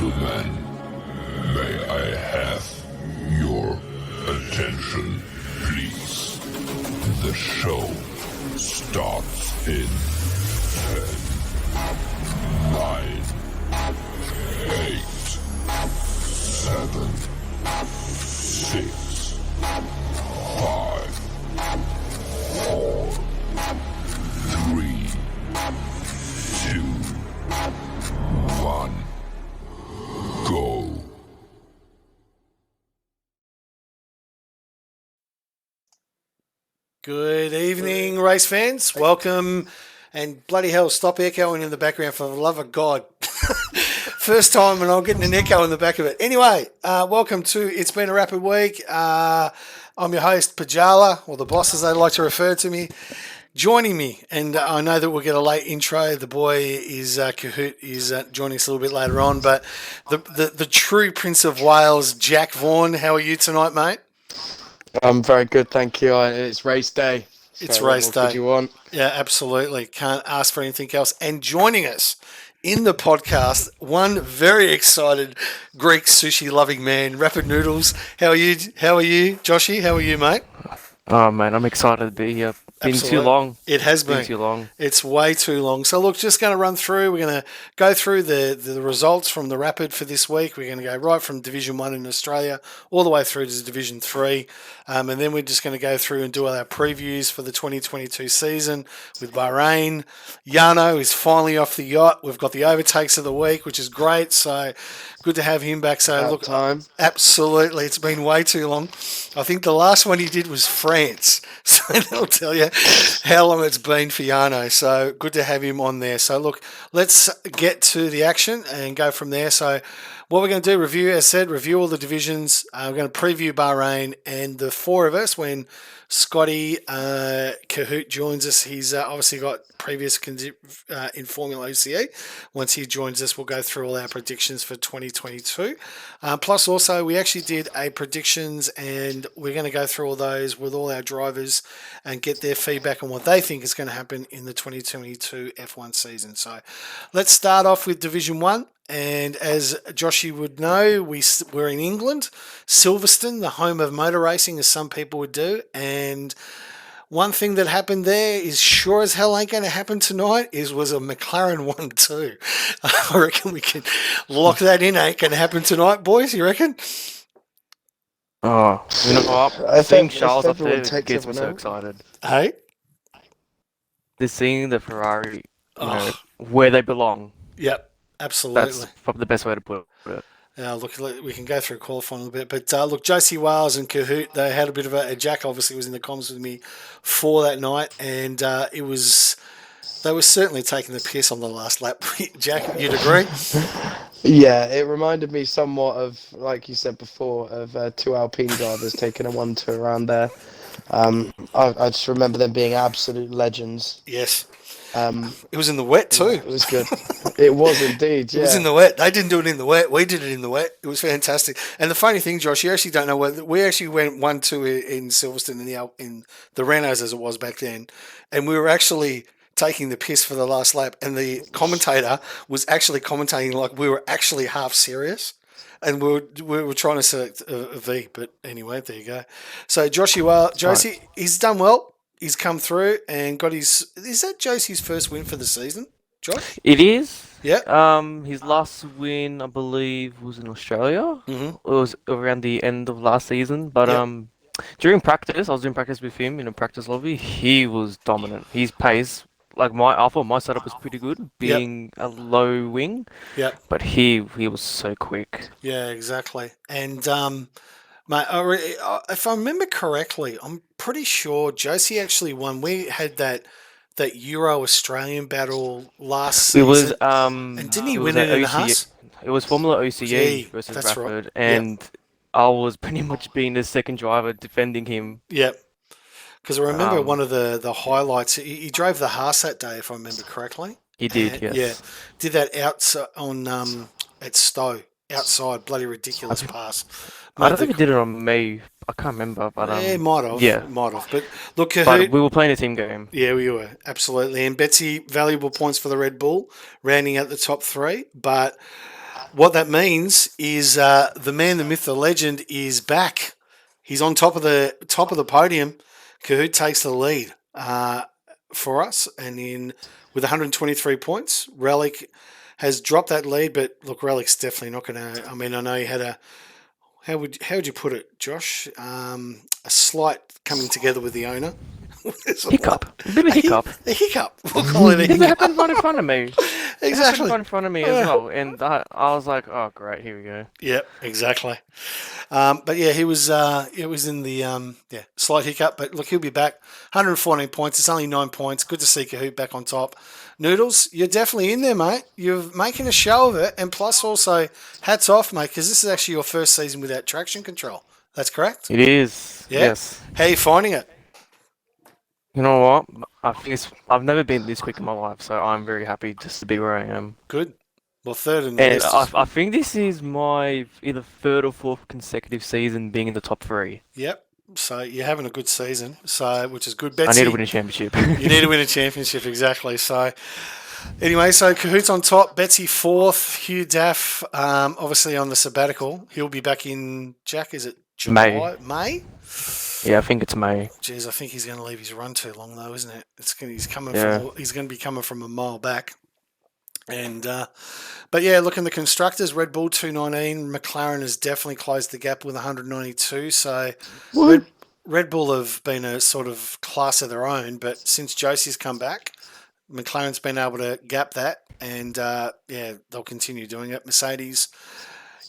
gentlemen, may I have your attention, please? The show starts in 10, 9, 8, 7, 6, 5, 4, 3, 2, 1, go. Good evening, race fans. Welcome, and bloody hell, stop echoing in the background for the love of God. First time and I'm getting an echo in the back of it. Anyway, welcome to It's Been a Rapid Week. I'm your host, Pajala, or the boss as they like to refer to me. Joining me, and I know that we'll get a late intro. The boy is Kahoot is joining us a little bit later on, but the true Prince of Wales, Jack Vaughan. How are you tonight, mate? I'm very good, thank you. It's race day. It's race day. What could you want? Yeah, absolutely. Can't ask for anything else. And joining us in the podcast, one very excited Greek sushi loving man, Rapid Noodles. How are you? Joshy? How are you, mate? Oh man, I'm excited to be here. Been too long. It has been too long. It's way too long. So look, just going to run through. We're going to go through the results from the Rapid for this week. We're going to go right from Division 1 in Australia all the way through to Division 3. And then we're just going to go through and do all our previews for the 2022 season with Bahrain. Yano is finally off the yacht. We've got the overtakes of the week, which is great. So good to have him back. So look, absolutely, it's been way too long. I think the last one he did was France. So that'll tell you how long it's been for Yano. So good to have him on there. So look, let's get to the action and go from there. So what we're going to do, review all the divisions. We're going to preview Bahrain, and the four of us, when Scotty Kahoot joins us, he's obviously got previous in Formula OCE. Once he joins us, we'll go through all our predictions for 2022. Plus, also, we actually did a predictions, and we're going to go through all those with all our drivers and get their feedback on what they think is going to happen in the 2022 F1 season. So let's start off with Division 1. And as Joshy would know, we're in England, Silverstone, the home of motor racing, as some people would do. And one thing that happened there is sure as hell ain't going to happen tonight was a McLaren 1-2. I reckon we can lock that in. Ain't going to happen tonight, boys, you reckon? Oh, seeing Charles up there gets me so excited. Hey? Just seeing the Ferrari, where they belong. Yep. Absolutely. That's probably the best way to put it. Look, we can go through qualifying a little bit. But look, Josie Wales and Kahoot, they had a bit of a Jack obviously was in the comms with me for that night, and they were certainly taking the piss on the last lap. Jack, you'd agree? Yeah, it reminded me somewhat of, like you said before, of two Alpine drivers taking a 1-2 around there. I just remember them being absolute legends. Yes. It was in the wet too. It was good. It was indeed, yeah. It was in the wet. They didn't do it in the wet. We did it in the wet. It was fantastic. And the funny thing, Josh, you actually don't know what we actually went 1-2 in Silverstone in the Renaults as it was back then, and we were actually taking the piss for the last lap, and the commentator was actually commentating like we were actually half serious. And we were trying to select a V, but anyway, there you go. So Josie, he's done well. He's come through and got his. Is that Josie's first win for the season, Josh? It is. Yeah. His last win, I believe, was in Australia. Mm-hmm. It was around the end of last season. But during practice, I was doing practice with him in a practice lobby. He was dominant. His pace, I thought my setup was pretty good, being a low wing. Yeah. But he was so quick. Yeah, exactly. And mate, if I remember correctly, I'm pretty sure Josie actually won. We had that Euro Australian battle last season. It was and didn't he win it in Haas? It was Formula OCE versus Rapid, right. And I was pretty much being the second driver defending him. Yep. Because I remember one of the highlights. He drove the Haas that day, if I remember correctly. He did, yes. Yeah, did that out on at Stowe. Outside, bloody ridiculous pass. I don't think he did it on me. I can't remember, but might have. Yeah, might have. But look, Kahoot, but we were playing a team game. Yeah, we were absolutely. And Betsy, valuable points for the Red Bull, rounding out the top three. But What that means is the man, the myth, the legend is back. He's on top of the podium. Kahoot takes the lead for us, and with 123 points, Relic has dropped that lead. But look, Relic's definitely not going to. I mean, I know he had a. How would you put it, Josh? A slight coming together with the owner. Hiccup. A bit of a hiccup. A hiccup. We'll call it a It hiccup. happened right in front of me. It Exactly. happened right in front of me as well. And I was like, oh, great, here we go. Yep, exactly. But yeah, it was in the slight hiccup. But look, he'll be back. 114 points. It's only 9 points. Good to see Kahoot back on top. Noodles, you're definitely in there, mate. You're making a show of it. And plus also, hats off, mate, because this is actually your first season without traction control. That's correct? It is. Yeah? Yes. How are you finding it? You know what? I've never been this quick in my life, so I'm very happy just to be where I am. Good. Well, third in the And list. I think this is my either third or fourth consecutive season being in the top 3. Yep. So you're having a good season, which is good. I Betsy, need to win a championship. you need to win a championship, exactly. So anyway, so Cahoot's on top, Betsy fourth, Hugh Daff, obviously on the sabbatical. He'll be back in, Jack, is it July? May? Yeah, I think it's May. Jeez, I think he's going to leave his run too long though, isn't it? He's going to be coming from a mile back. And but yeah, look in the constructors, Red Bull 219, McLaren has definitely closed the gap with 192. So Red Bull have been a sort of class of their own, but since Josie's come back, McLaren's been able to gap that, and they'll continue doing it. Mercedes,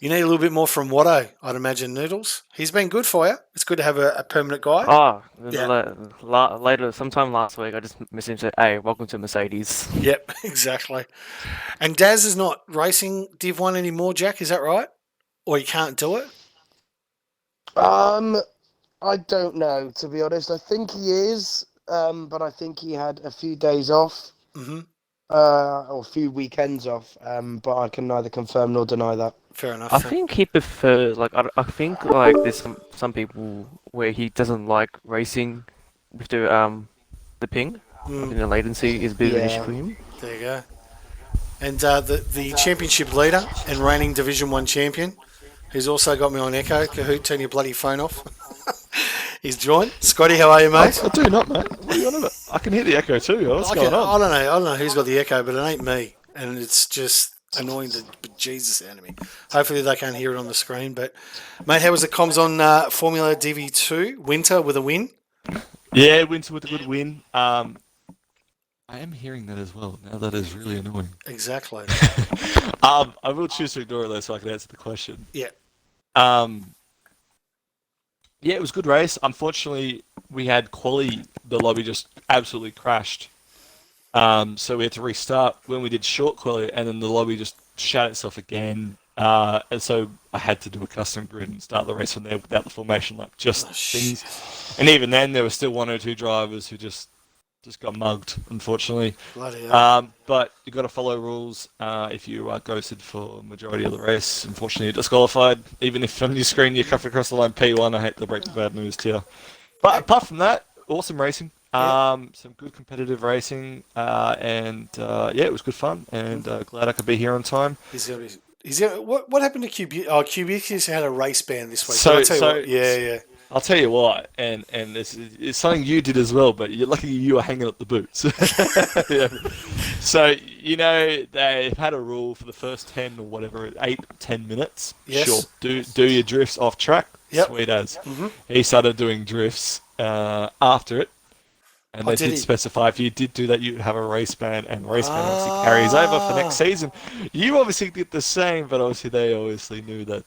you need a little bit more from Watto, I'd imagine. Noodles, he's been good for you. It's good to have a permanent guy. Oh, later, sometime last week, I just messaged him, said, hey, welcome to Mercedes. Yep, exactly. And Daz is not racing Div 1 anymore, Jack, is that right? Or you can't do it? I don't know, to be honest. I think he is, but I think he had a few days off. Mm-hmm. Or a few weekends off, but I can neither confirm nor deny that. Fair enough. I think he prefers, I think there's some people where he doesn't like racing with the ping. I think the latency is a bit of an issue for him. There you go. And the championship leader and reigning Division 1 champion, who's also got me on Echo, Kahoot, turn your bloody phone off. He's joined. Scotty, how are you, mate? I do not, mate. What are you on about? I can hear the echo too. What's going on? I don't know who's got the echo, but it ain't me. And it's just annoying the bejesus out of me. Hopefully they can't hear it on the screen. But, mate, how was the comms on Formula DV2? Winter with a win? Yeah, Winter with a good win. I am hearing that as well. Now that is really annoying. Exactly. I will choose to ignore it though, so I can answer the question. Yeah. Yeah, it was a good race. Unfortunately, we had quali. The lobby just absolutely crashed. So we had to restart when we did short quali, and then the lobby just shut itself again. And so I had to do a custom grid and start the race from there without the formation lap. Things. And even then, there were still 1 or 2 drivers who just got mugged, unfortunately. Bloody hell. But you got to follow rules. If you are ghosted for majority of the race, unfortunately you're disqualified. Even if on your screen you come across the line P1, I hate to break the bad news to you. But apart from that, awesome racing. Some good competitive racing, and it was good fun. And glad I could be here on time. What happened to QB? Oh, QB had a race ban this week. So I'll tell you why, and it's something you did as well, but you're lucky you were hanging up the boots. Yeah. So, they've had a rule for the first 10 or whatever, 8, 10 minutes. Yes. Sure, do your drifts off track. Yep. Sweet as. Mm-hmm. He started doing drifts after it. And they did specify if you did do that, you'd have a race ban, and race ban obviously carries over for next season. You obviously did the same, but obviously they knew that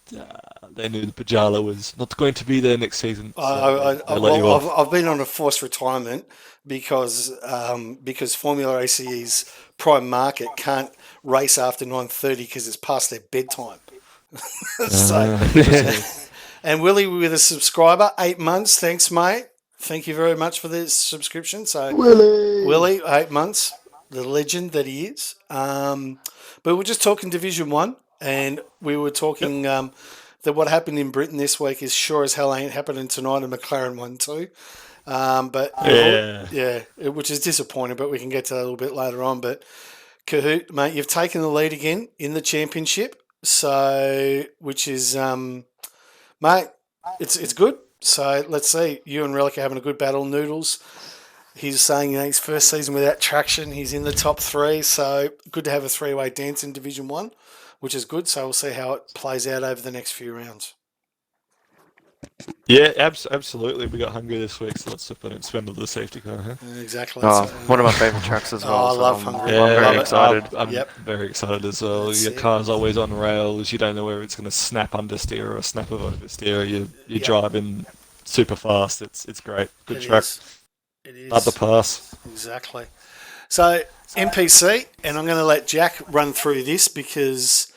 they knew the Pajala was not going to be there next season. So I've been on a forced retirement because Formula ACE's prime market can't race after 9:30 because it's past their bedtime. And Willie with a subscriber, 8 months. Thanks, mate. Thank you very much for the subscription. So Willie, 8 months, the legend that he is. But we're just talking Division 1, and we were talking that what happened in Britain this week is sure as hell ain't happening tonight, and McLaren won too. Which is disappointing, but we can get to that a little bit later on. But Kahoot, mate, you've taken the lead again in the championship. So, which is, mate, it's good. So let's see. You and Relic are having a good battle. Noodles. He's saying his first season without traction, he's in the top three. So good to have a three-way dance in Division 1, which is good. So we'll see how it plays out over the next few rounds. Yeah, absolutely. We got hungry this week, so let's spend on the safety car. Huh? Exactly. Oh, one of my favourite tracks as well. I so love I'm, Hungry. I'm Yeah, very excited. I'm Yep. very excited as well. That's Your it. car's always on rails. You don't know whether it's going to snap understeer or snap of oversteer. You're Yep. driving super fast. It's great. Good It track. is. It is. Love the pass. Exactly. So NPC, and I'm going to let Jack run through this because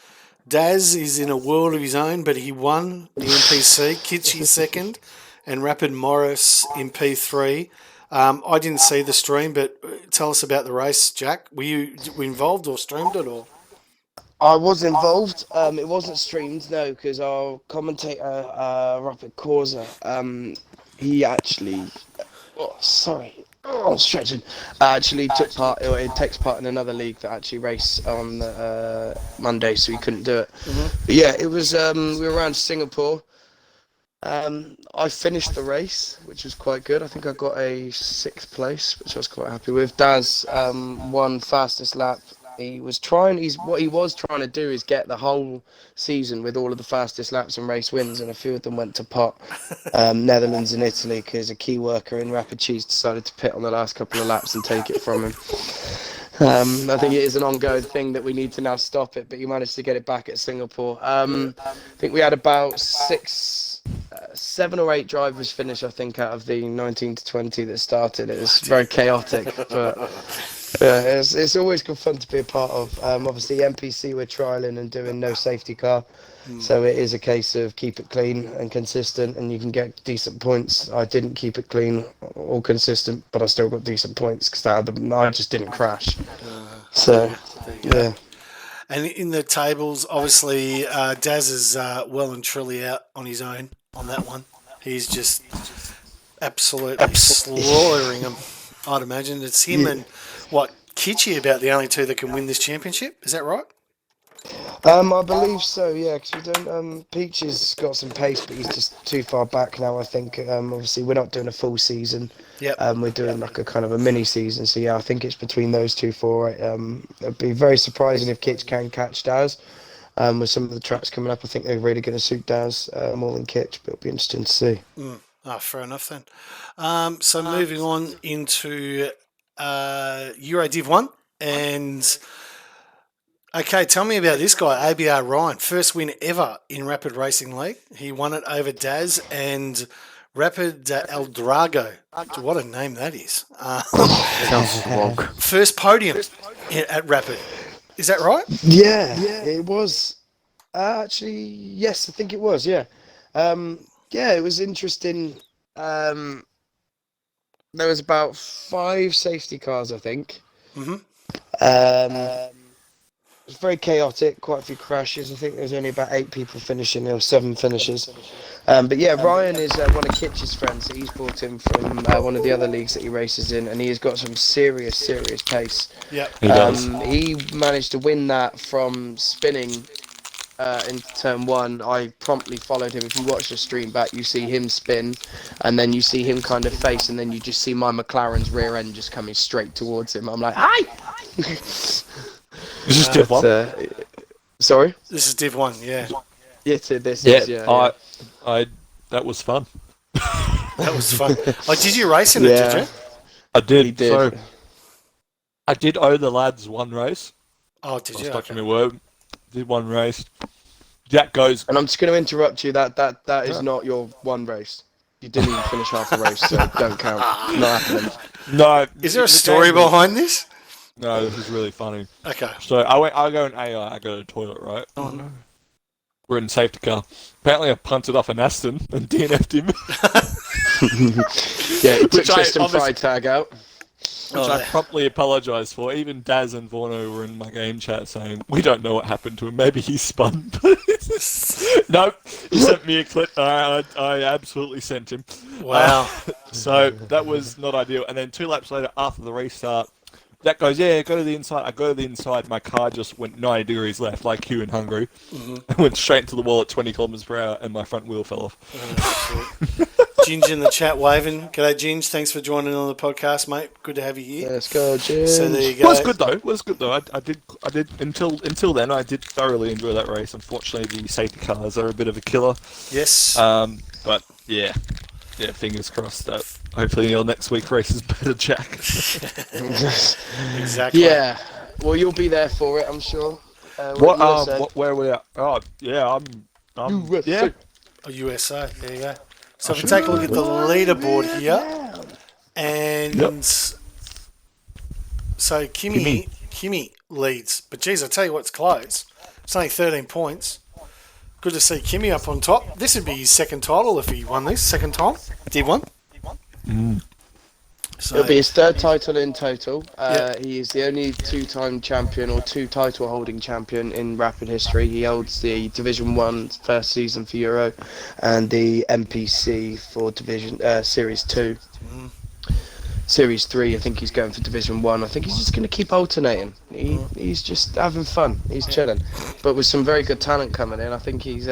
Daz is in a world of his own, but he won the NPC. Kitschy second, and Rapid Morris in P3. I didn't see the stream, but tell us about the race, Jack. Were you involved or streamed it or? I was involved. It wasn't streamed, no, because our commentator, Rapid Causa, he actually, stretching, actually took part, or it takes part in another league that actually race on Monday, so he couldn't do it. But yeah, it was, we were around Singapore. I finished the race, which was quite good. I think I got a 6th place, which I was quite happy with. Daz won fastest lap. What he was trying to do is get the whole season with all of the fastest laps and race wins, and a few of them went to pot. Netherlands and Italy, because a key worker in Rapid Cheese decided to pit on the last couple of laps and take it from him. I think it is an ongoing thing that we need to now stop it, but he managed to get it back at Singapore. I think we had about 7 or 8 drivers finish, I think, out of the 19 to 20 that started. It was very chaotic, but it's always good fun to be a part of. Obviously, NPC we're trialling and doing no safety car, so it is a case of keep it clean and consistent, and you can get decent points. I didn't keep it clean or consistent, but I still got decent points because I just didn't crash. So, yeah. And in the tables, obviously, Daz is well and truly out on his own on that one. He's just absolutely slaughtering them. I'd imagine it's him and Kitschy about the only two that can win this championship. Is that right? I believe so, yeah, because we don't. Peach has got some pace, but he's just too far back now, I think. Obviously, we're not doing a full season. Yep. We're doing like a kind of a mini season. So, yeah, I think it's between those two four. It'd be very surprising if Kitch can catch Daz. With some of the tracks coming up, I think they're really going to suit Daz more than Kitch, but it'll be interesting to see. Fair enough then. So moving on into Euro Div 1. And, okay, tell me about this guy, ABR Ryan. First win ever in Rapid Racing League. He won it over Daz and Rapid El Drago. What a name that is. Sounds wonk. First podium at Rapid. Is that right? Yeah, it was. Actually, yes, I think it was, yeah. It was interesting. There was about 5 safety cars, I think. Mm-hmm. It was very chaotic, quite a few crashes. I think there was only about 8 people finishing, there were 7 finishes. But yeah, Ryan is one of Kitch's friends. So he's brought him from one of the other leagues that he races in, and he has got some serious pace. Yeah. He managed to win that from spinning in turn 1. I promptly followed him. If you watch the stream back, you see him spin, and then you see him kind of face, and then you just see my McLaren's rear end just coming straight towards him. I'm like, hi! This is Div 1. Sorry? This is Div 1, yeah. That was fun. That was fun. Did you race in it, did you? I did. He did. So, I did owe the lads one race. Oh, did I you? was stuck to my word. Did one race. Jack goes. And I'm just going to interrupt you. That is not your one race. You didn't even finish half the race, so don't count. Not happening. No. Is there a story behind this? No, this is really funny. Okay. So I go in AI. I go to the toilet, right? Oh no. We're in safety car. Apparently, I punted off an Aston and DNF'd him. Yeah, he took Which I Tristan obviously- Freitag out. Which I promptly apologised for. Even Daz and Vorno were in my game chat saying, we don't know what happened to him. Maybe he spun. Nope. He sent me a clip. I absolutely sent him. Wow. So that was not ideal. And then 2 laps later, after the restart, that goes, yeah, go to the inside. I go to the inside. My car just went 90 degrees left, like Hugh in Hungary. I went straight into the wall at 20 kilometers per hour, and my front wheel fell off. Ginge in the chat waving. G'day, Ginge. Thanks for joining on the podcast, mate. Good to have you here. Let's go, Ginge. So there you go. Well, it's good though. I did until then. I did thoroughly enjoy that race. Unfortunately, the safety cars are a bit of a killer. Yes. But yeah, fingers crossed that hopefully your next week race is better, Jack. Exactly. Yeah. Well, you'll be there for it, I'm sure. Where are we at? Oh, yeah, I'm USA. yeah. USA. There you go. So if we take a look at the leaderboard here, and so Kimi leads, but geez, I tell you what's close. It's only 13 points. Good to see Kimi up on top. This would be his second title if he won this second time. Did one. So, It'll be his third title in total. He is the only two-time champion or two title-holding champion in Rapid history. He holds the Division 1 first season for Euro and the MPC for Division Series 2. Series 3, I think he's going for Division 1. I think he's just going to keep alternating. He's just having fun. He's chilling. But with some very good talent coming in, I think he's...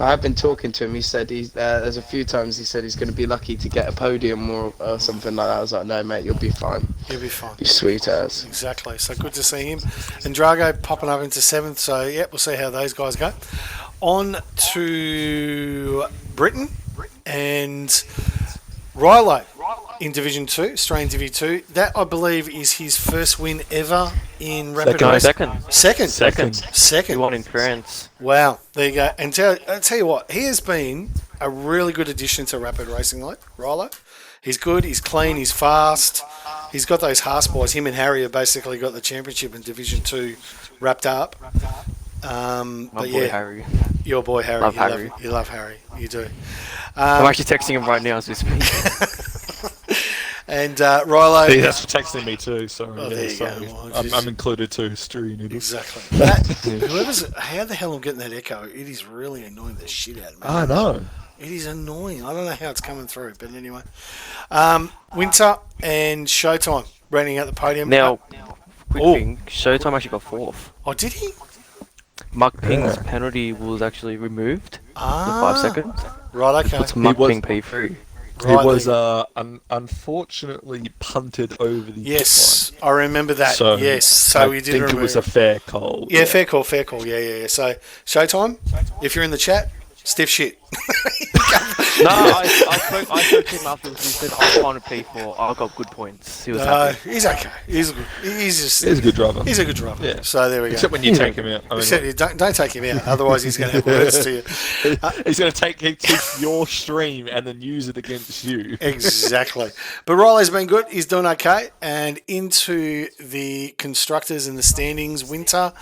I have been talking to him. He said there's a few times he said he's going to be lucky to get a podium or something like that. I was like, no, mate, you'll be fine. You'll be fine. You sweet ass. Exactly. So good to see him. And Drago popping up into 7th. So, yeah, we'll see how those guys go. On to Britain and Rilo in Division 2, Australian Division 2. That, I believe, is his first win ever in Rapid Race. Second. He won in France. Wow. There you go. And I'll tell you what, he has been a really good addition to Rapid Racing, like Rilo. He's good, he's clean, he's fast. He's got those Haas boys. Him and Harry have basically got the championship in Division 2 wrapped up. Harry. Your boy Harry. Love Harry. You love Harry. You do. I'm actually texting him right now as we speak. And Rilo... Yeah, that's for texting me too, sorry. Oh, there you go. Well, I'm included too, Stewie Noodles. Exactly. How the hell I'm getting that echo? It is really annoying the shit out of me. I know. It is annoying. I don't know how it's coming through, but anyway. Winter and Showtime running out the podium. Now, quick thing, Showtime actually got 4th. Oh, did he? Mark Ping's penalty was actually removed for 5 seconds. Right, okay. Puts Mark Ping P3. He was unfortunately punted over the Yes, I remember that. So he did. I think it was a fair call. Yeah, fair call. Yeah. So Showtime, if you're in the chat, stiff shit. No, I spoke to him afterwards. He said, "I'm fine with P4. I got good points." He was happy. He's okay. He's good. He's a good driver. He's a good driver. Yeah. So there we go. Except when you take him out. Don't take him out. Otherwise, he's going to have words to you. He's going to take your stream and then use it against you. Exactly. But Riley's been good. He's doing okay. And into the constructors and the standings, Winter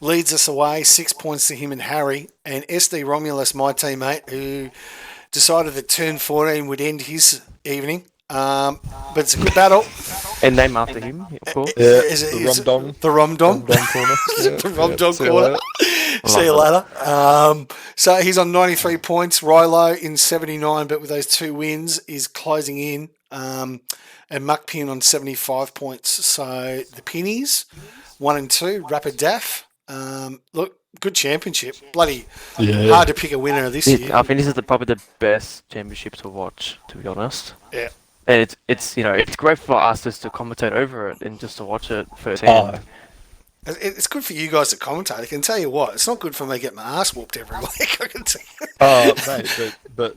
leads us away, 6 points to him and Harry. And SD Romulus, my teammate, who decided that turn 14 would end his evening. But it's a good battle. And name after him, of course. Yeah, the Rom-Dom. The Rom-Dom. Corner. The Rom-Dom corner. See you later. So he's on 93 points. Rilo in 79, but with those 2 wins is closing in. And Muck Pin on 75 points. So the Pinnies, 1 and 2. Rapid Daff. Look, good championship. Bloody hard to pick a winner this year. I think this is probably the best championship to watch, to be honest. Yeah. And it's great for us just to commentate over it and just to watch it firsthand. It's good for you guys to commentate. I can tell you what, it's not good for me to get my ass whooped every week. I can tell you. Mate, but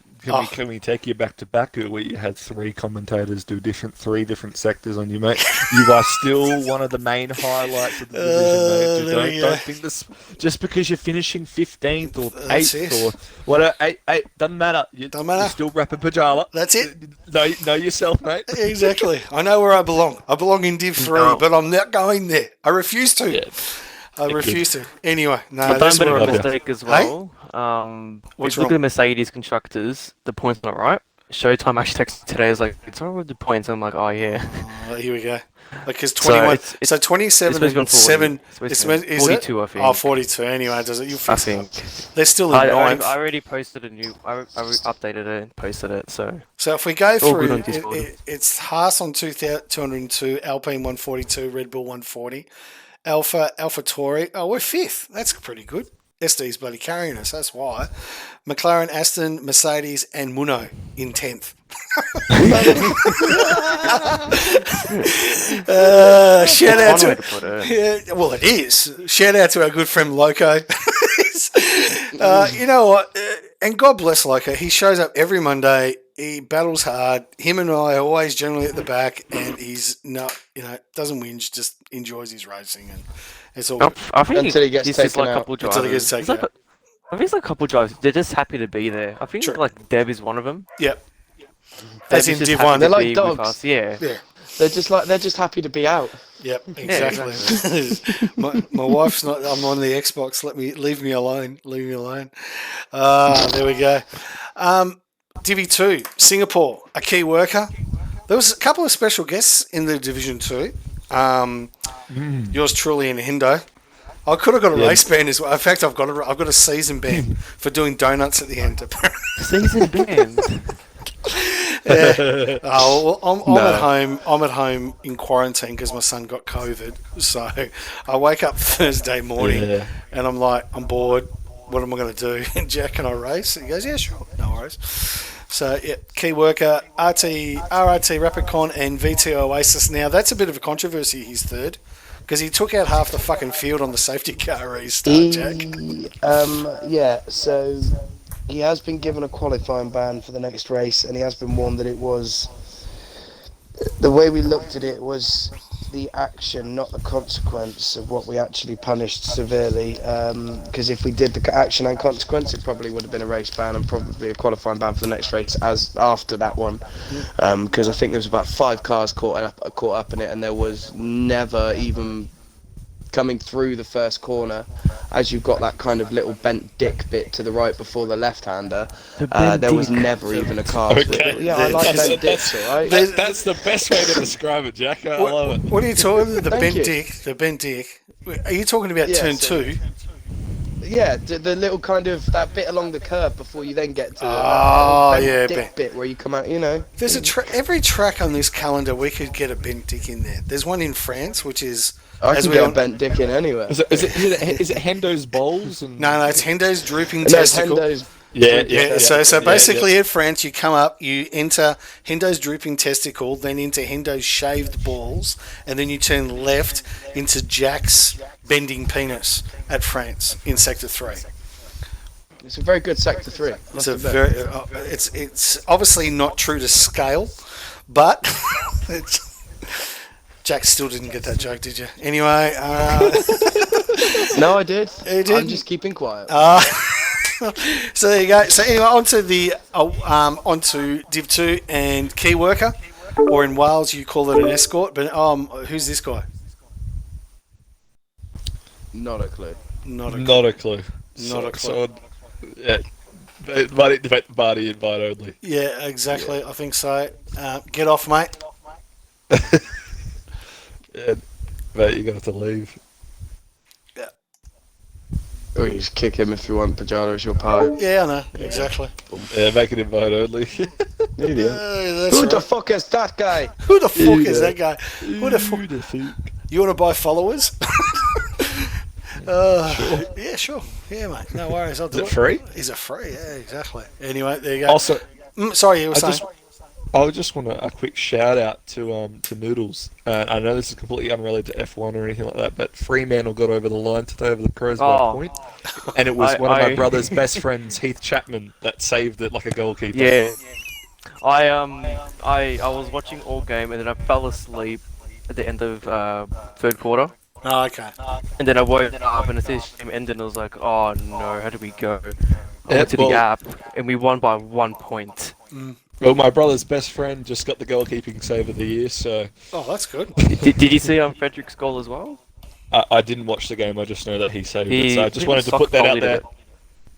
can we take you back to Baku where you had 3 commentators do 3 different sectors on you, mate? You are still one of the main highlights of the division, mate. Don't think this just because you're finishing 15th or 8th or whatever. 8 doesn't matter. Doesn't matter. You're still Rapid Pajala. That's it. Know yourself, mate. Exactly. I know where I belong. I belong in Div 3, but I'm not going there. I refuse to. Yeah. I refuse to. Anyway, no, But that's don't where make I a belong. mistake as well. What's If you look wrong? at the Mercedes constructors, the points not right. Showtime actually texted today. Is like, it's all with the points. I'm like, oh yeah. Oh, here we go. Because So 21. it's- So 27 it's supposed to be on and 7. 40. Is 42, it? I think. Oh, 42. Anyway, does it? You I fix it. think. They're still in ninth. I already posted a new. I updated it and posted it. So So if we go all good through, on Discord. it's Haas on 202, Alpine 142, Red Bull 140, Alpha Tauri. Oh, we're fifth. That's pretty good. SD's bloody carrying us. That's why. McLaren, Aston, Mercedes, and Muno in 10th. Shout out One way to to put it. yeah, well, it is. Shout out to our good friend Loco. You know what? And God bless Loco. He shows up every Monday. He battles hard. Him and I are always generally at the back, and he's not, doesn't whinge, just enjoys his racing, and it's all good. I think Until he gets this is taken like a out. couple Until he drivers. gets taken out. I think it's like a couple drivers. They're just happy to be there. I think True. like Deb is one of them. Yep. Deb's As in just Div happy 1. to They're like be with dogs. us, Yeah. Yeah. They're just happy to be out. Yep, exactly. my wife's not. I'm on the Xbox. Leave me alone. Leave me alone. There we go. Divi 2, Singapore, a key worker. There was a couple of special guests in the Division 2. Yours truly and Hendo. I could have got a race ban as well. In fact, I've got a season ban for doing donuts at the end. Season band. Yeah. Oh, well, I'm at home. I'm at home in quarantine because my son got COVID. So I wake up Thursday morning and I'm like, I'm bored. What am I going to do? And Jack, can I race? And he goes, yeah, sure, no worries. So yeah, key worker, RRT Rapidcon and VT Oasis. Now that's a bit of a controversy. He's third because he took out half the fucking field on the safety car restart. Jack. Yeah, so he has been given a qualifying ban for the next race, and he has been warned that it was the way we looked at it was the action, not the consequence of what we actually punished severely. Because if we did the action and consequence, it probably would have been a race ban and probably a qualifying ban for the next race as after that one. Because I think there was about 5 cars caught up in it, and there was never even coming through the first corner, as you've got that kind of little bent dick bit to the right before the left-hander, there was never even a car. Okay. Yeah, I like bent dicks, alright? That's the best way to describe it, Jack. I love it. What are you talking about? The Thank bent you. dick. The bent dick. Are you talking about Yeah, turn so- 2? Yeah, the little kind of, that bit along the curb before you then get to Oh, that yeah, dick bit where you come out, There's every track on this calendar we could get a bent dick in there. There's one in France, which is I as can we get all- a bent dick in anywhere. Is it Hendo's bowls? And... No, it's Hendo's drooping No, it's testicle. Hendo's. So basically in France you come up, you enter Hendo's drooping testicle, then into Hendo's shaved balls, and then you turn left into Jack's bending penis at France in Sector 3. It's a very good sector 3. It's a very, it's obviously not true to scale, but Jack still didn't get that joke, did you? Anyway, No, I did. You did? I'm just keeping quiet. so there you go. So anyway, onto Div 2 and key worker, or in Wales you call it an escort. But who's this guy? Not a clue. Not a Not a clue. Not a clue. Yeah. Barty invite only. Yeah, exactly. I think so. Get off, mate. Yeah, mate, you're going to have to leave. Or you just kick him if you want, Pajara, it's your power. Yeah, I know. Exactly. Yeah, make it invite only. That's Who the right. fuck is that guy? Who the fuck is Yeah. that guy? Who the fuck? fuck? You want to buy followers? Yeah, sure. Yeah, mate. No worries. I'll do Is it free? Is it free? Yeah, exactly. Anyway, there you go. Also, Sorry, you were saying. I just want a quick shout out to Noodles. I know this is completely unrelated to F1 or anything like that, but Fremantle got over the line today over the Crows by a point, and it was one of my brother's best friends, Heath Chapman, that saved it like a goalkeeper. Yeah. I was watching all game and then I fell asleep at the end of third quarter. Oh, okay. And then I woke up and it says game ended and I was like, oh no, how do we go? I Yeah, went to the well- app and we won by 1 point. Well, my brother's best friend just got the goalkeeping save of the year, so Oh, that's good. Did you see Frederick's goal as well? I didn't watch the game. I just know that he saved it, He so I just pretty wanted to much put that out sock-volleyed there. it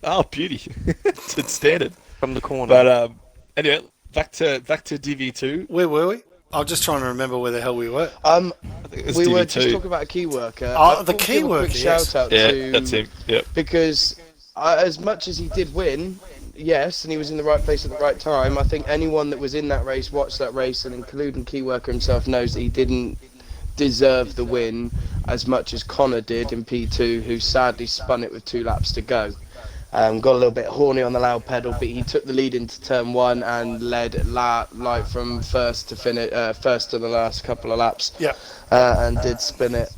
Oh, beauty! It's standard. from the corner. But anyway, back to Divi 2. Where were we? I'm just trying to remember where the hell we were. I think it's We Divi were 2. just talking about a key worker. Oh, I the thought key we'd give a worker, quick yes. shout out Yeah, to that's him. Yep. because as much as he did win, yes, and he was in the right place at the right time. I think anyone that was in that race, watched that race, and including key worker himself, knows that he didn't deserve the win as much as Connor did in P2, who sadly spun it with 2 laps to go. Got a little bit horny on the loud pedal, but he took the lead into turn 1 and led like from first to the last couple of laps. Yeah. And did spin it.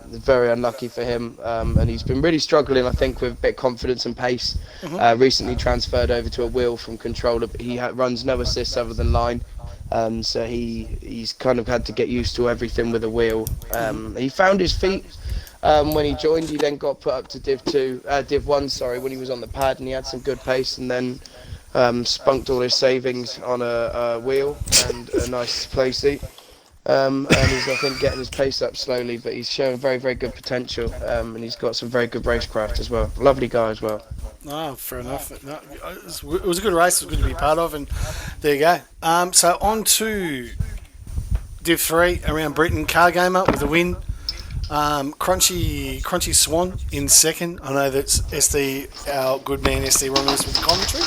Very unlucky for him, and he's been really struggling, I think, with a bit of confidence and pace. Recently transferred over to a wheel from controller, but he runs no assists other than line. So he's kind of had to get used to everything with a wheel. He found his feet when he joined. He then got put up to Div 1, when he was on the pad, and he had some good pace, and then spunked all his savings on a wheel and a nice play seat. And he's, I think, getting his pace up slowly, but he's showing very, very good potential, and he's got some very good racecraft as well. Lovely guy as well. No, fair enough. No, it was a good race. It was good to be part of, and there you go. So on to Div 3 around Britain. Car Gamer with a win. Crunchy Swan in second. I know that's SD, our good man SD Romulus with the commentary.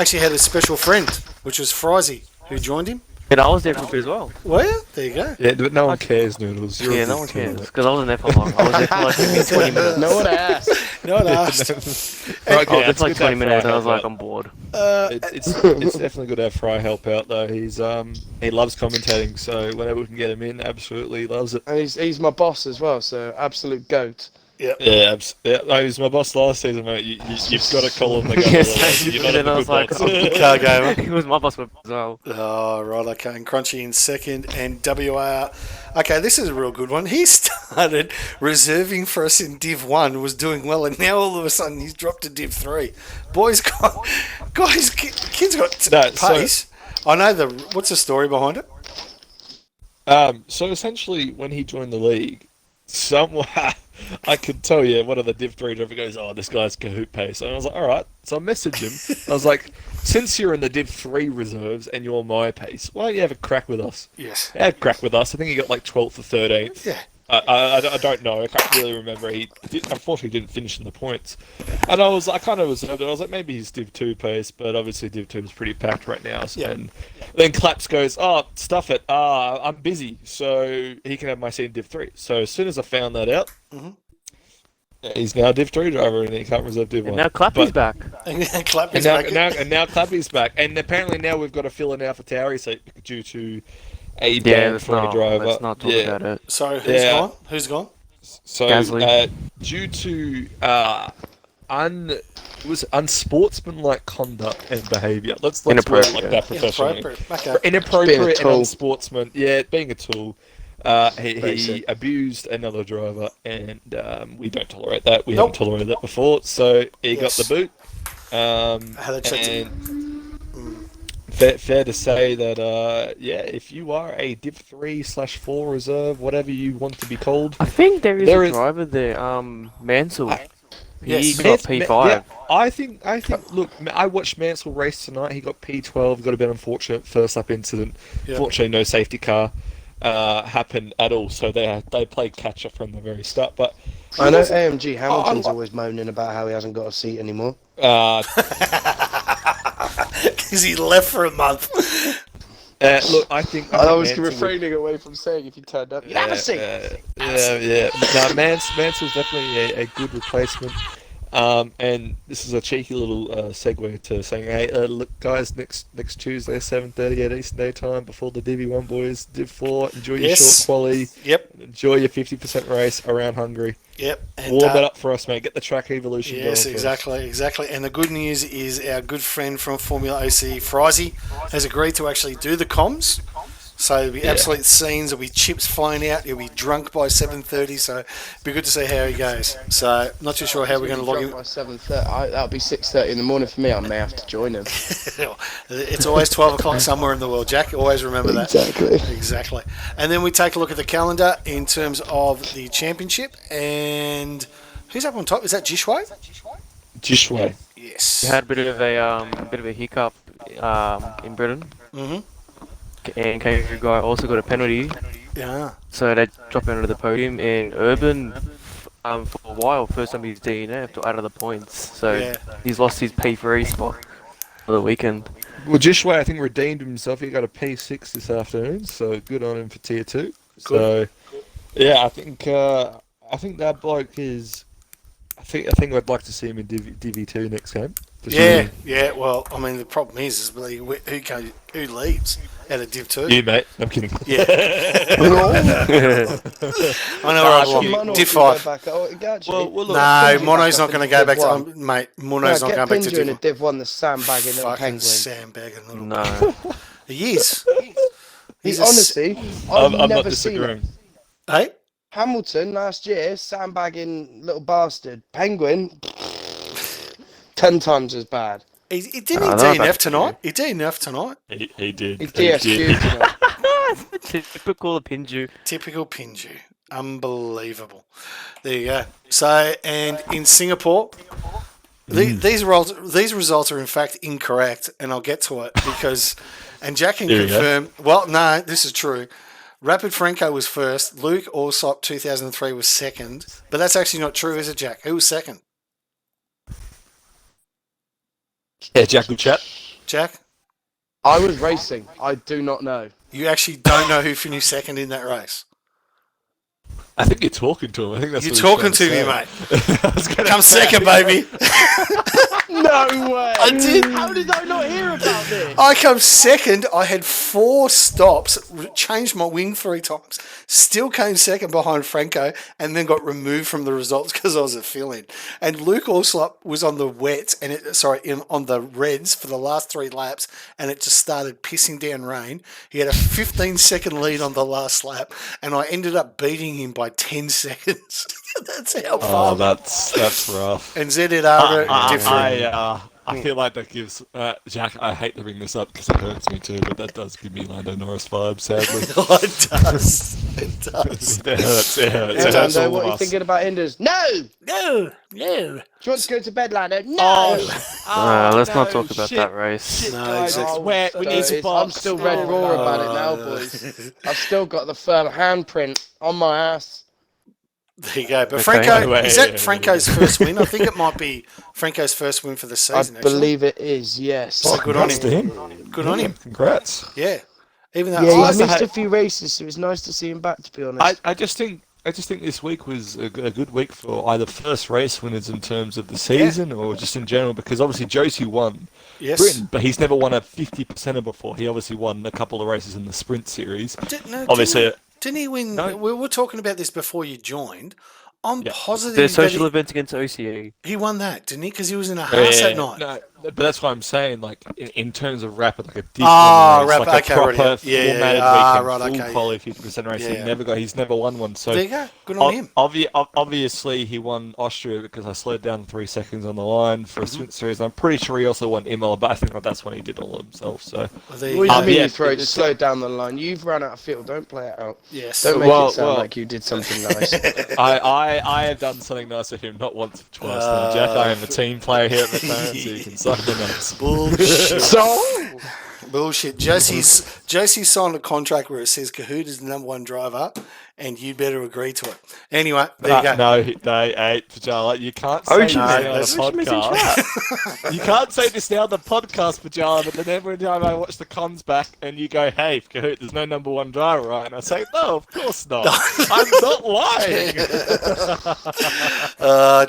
Actually had a special friend, which was Frizy, who joined him. And I was there for a bit as well. Well, yeah, there you go. Yeah, but no one cares, Noodles. You're a Yeah, good no one kid. cares. Because I wasn't there for long. I was there for like maybe 20 minutes. No one asked. No one asked. Okay, Oh, it's like good to 20 have minutes Fry and I was help like, out. I'm bored. It's definitely good to have Fry help out though. He loves commentating, so whenever we can get him in, absolutely loves it. And he's my boss as well, so absolute goat. Yeah, no, he was my boss last season, mate. You've got to call him the guy. Yes, You're and not then I a was good like, boss. Car Gamer. he was my boss as well. Oh, right, okay. And Crunchy in second, and WAR. Okay, this is a real good one. He started reserving for us in Div 1, was doing well, and now all of a sudden he's dropped to Div 3. Boys got... Guys, kids got No, pace. I know what's the story behind it? So essentially, when he joined the league, somewhere I could tell you one of the Div 3 driver goes, "Oh, this guy's Kahoot pace," and I was like, "All right." So I messaged him. I was like, "Since you're in the Div 3 reserves and you're my pace, why don't you have a crack with us?" Yes. Have a crack with us. I think he got like 12th or 13th. Yeah. I don't know. I can't really remember. He unfortunately didn't finish in the points. And I kind of was like, maybe he's Div 2 pace, but obviously Div 2 is pretty packed right now. So, Yeah. and then Claps goes, "Oh, stuff it. I'm busy, so he can have my seat in Div 3. So as soon as I found that out, he's now a Div 3 driver and he can't reserve Div 1. And now Clappy's back. And Clap And is now, back. now Clappy's back. And apparently now we've got to fill an AlphaTauri seat due to a Yeah, ban let's for a not, driver. let's not talk about it. So, who's Yeah. gone? Who's gone? So, Gasly. due to unsportsmanlike conduct and behaviour, let's word it like Inappropriate. that professionally. Inappropriate. Okay. Inappropriate Being a and tool. unsportsman. Yeah, being a tool. He Basic. abused another driver, and we don't tolerate that. We Nope. haven't tolerated that before, so he Yes. got the boot. Had a check And fair to say that, if you are a Div 3/4 reserve, whatever you want to be called, I think there There is is- a driver there, Mansell. He Yes. got P5. Yeah, I think. Look, I watched Mansell race tonight. He got P12. Got a bit unfortunate first lap incident. Yeah. Fortunately, no safety car happened at all. So they played catch up from the very start. But I know AMG Hamilton's I- always moaning about how he hasn't got a seat anymore. Because he left for a month. look, I think I was Mansell would- refraining away from saying if you turned up, you have a seat. Yeah. No, Mansell's definitely a good replacement. And this is a cheeky little segue to saying, hey, look, guys, next Tuesday, 7:30 at Eastern Daytime, before the DV1 boys, Div 4, enjoy your Yes. short quali, Yep. enjoy your 50% race around Hungary. Yep. And, Warm it up for us, mate. Get the track evolution going. Yes, for us. exactly. And the good news is our good friend from Formula OC, Frizy, has agreed to actually do the comms. So there'll be absolute scenes, there'll be chips flying out, he'll be drunk by 7:30, so it'll be good to see how he goes. So not too sure how we're going to log him. By 7:30, that'll be 6:30 in the morning for me. I may have to join him. It's always 12 o'clock somewhere in the world, Jack. Always remember that. Exactly. And then we take a look at the calendar in terms of the championship. And who's up on top? Is that Jishway? Jishway. Yes. We had a bit of a hiccup in Britain. Mm-hmm. And Kangaroo Guy also got a penalty, Yeah. so they drop him under the podium. And Urban, for a while, first time he's DNF to out of the points, so Yeah. he's lost his P3 spot for the weekend. Well, Jishway, I think, redeemed himself. He got a P6 this afternoon, so good on him for Tier 2. So, yeah, I think that bloke is... I think I'd like to see him in Divi 2 next game. Yeah, yeah. Well, I mean, the problem is who leaves out of Div 2? You, mate. I'm kidding. Yeah. I know where I'm Div 5. Well, look, No, Mono's not going to go back to... mate, Mono's not going back to Pinju in Div a Div 1, the sandbagging little Fucking penguin. sandbagging little... No. He is. He's Honestly, I'm I've not never seen it. disagreeing. Hey? Hamilton last year, sandbagging little bastard. Penguin, 10 times as bad. He didn't I know DNF about tonight. He DNF tonight. He did. He's DSQ'd tonight. Typical Pinju. Typical Pinju. Unbelievable. There you go. So, and in Singapore, these results are in fact incorrect, and I'll get to it because, and Jack can There you confirm. Well, no, this is true. Rapid Franco was first. Luke Alsop 2003 was second, but that's actually not true, is it, Jack? Who was second? Yeah, Jack, good chat. Jack, I was racing. I do not know. you actually don't know who finished second in that race. I think you're talking to him. I think that's You're what talking he's to me, trying mate. Come second, baby. No way! I did. How did I not hear about this? I come second. I had 4 stops, changed my wing 3 times, still came second behind Franco, and then got removed from the results because I was a fill-in. And Luke Alslop was on the wets on the reds for the last 3 laps, and it just started pissing down rain. He had a 15-second lead on the last lap, and I ended up beating him by 10 seconds. That's how far. Oh, that's rough. And ZR different. I feel like that gives Jack. I hate to bring this up because it hurts me too, but that does give me Lando Norris vibes. Sadly, It does. It does. it hurts. It hurts. Hey, It hurts Lando, all what of are you us. thinking about Inders? No! No. Do you want to go to bed, Lando? No! Let's not talk about that race. No, Guys, exactly. Where we need to box. I'm still red raw about it now, boys. I've still got the firm handprint on my ass. There you go. But Okay. Franco, Wait, is that Franco's first win? I think it might be Franco's first win for the I season, actually. believe it is, yes. So good on Congrats him. to him. Good on him. Congrats. Yeah. Even though Yeah, I, he's missed had- a few races, so it's nice to see him back, to be honest. I just think this week was a good week for either first race winners in terms of the season or just in general, because obviously Josie won yes. Britain, but he's never won a 50%er before. He obviously won a couple of races in the sprint series. Obviously, Didn't he win? No. We were talking about this before you joined. I'm Yeah. positive The that social events against OCE. he won that, didn't he? Because he was in a house that night. No, but that's what I'm saying. Like in terms of rapid, like a deep Ah, race, rapid, like okay, a proper right, yeah. Yeah, formatted yeah. weekend, Right, full okay, quality 50% race. Yeah. He's never won one. So There you go. Good on him. Obviously, he won Austria because I slowed down 3 seconds on the line for a sprint series. I'm pretty sure he also won Imola, but I think that's when he did all himself. So Well, there you What do go. you mean yeah, you throw it it's- slow down the line? You've run out of field, don't play it out. Yes. Don't make Well, it sound well. like you did something nice. I have done something nice for him, not once but twice now, Jack. I am a team player here at the time, so you can suck the nuts. Bullshit. So, Bullshit. Josie signed a contract where it says Kahoot is the #1 driver, and you'd better agree to it. Anyway, there you go. No, Pajala, you can't say this Ocean now on that's- the podcast. You can't say this now on the podcast, Pajala, but then every time I watch the cons back and you go, hey, Kahoot, there's no #1 driver, right? And I say, no, of course not. I'm not lying.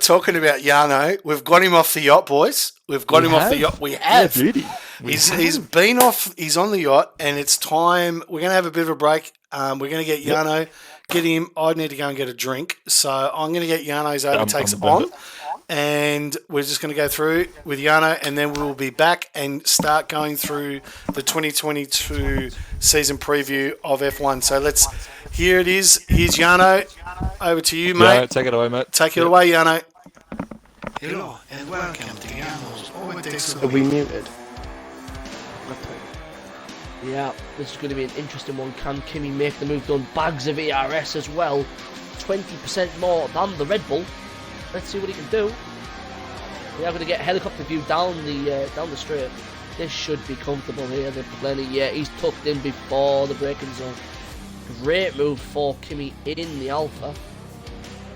Talking about Yano, we've got him off the yacht, boys. We've got him off the yacht. We have. beauty. He's been off. He's on the yacht, and it's time. We're going to have a bit of a break. We're going to get Yano, get him. I need to go and get a drink, so I'm going to get Yano's overtakes I'm on, and we're just going to go through with Yano, and then we'll be back and start going through the 2022 season preview of F1. So here it is. Here's Yano. Over to you, mate. Yeah, take it away, mate. Take it away, Yano. Hello and welcome to Yano's Overtakes are we muted? Yeah, this is going to be an interesting one. Can Kimi make the move? Done bags of ERS as well. 20% more than the Red Bull. Let's see what he can do. We are going to get helicopter view down the straight. This should be comfortable here. They're plenty. Yeah, he's tucked in before the braking zone. Great move for Kimi in the Alpha.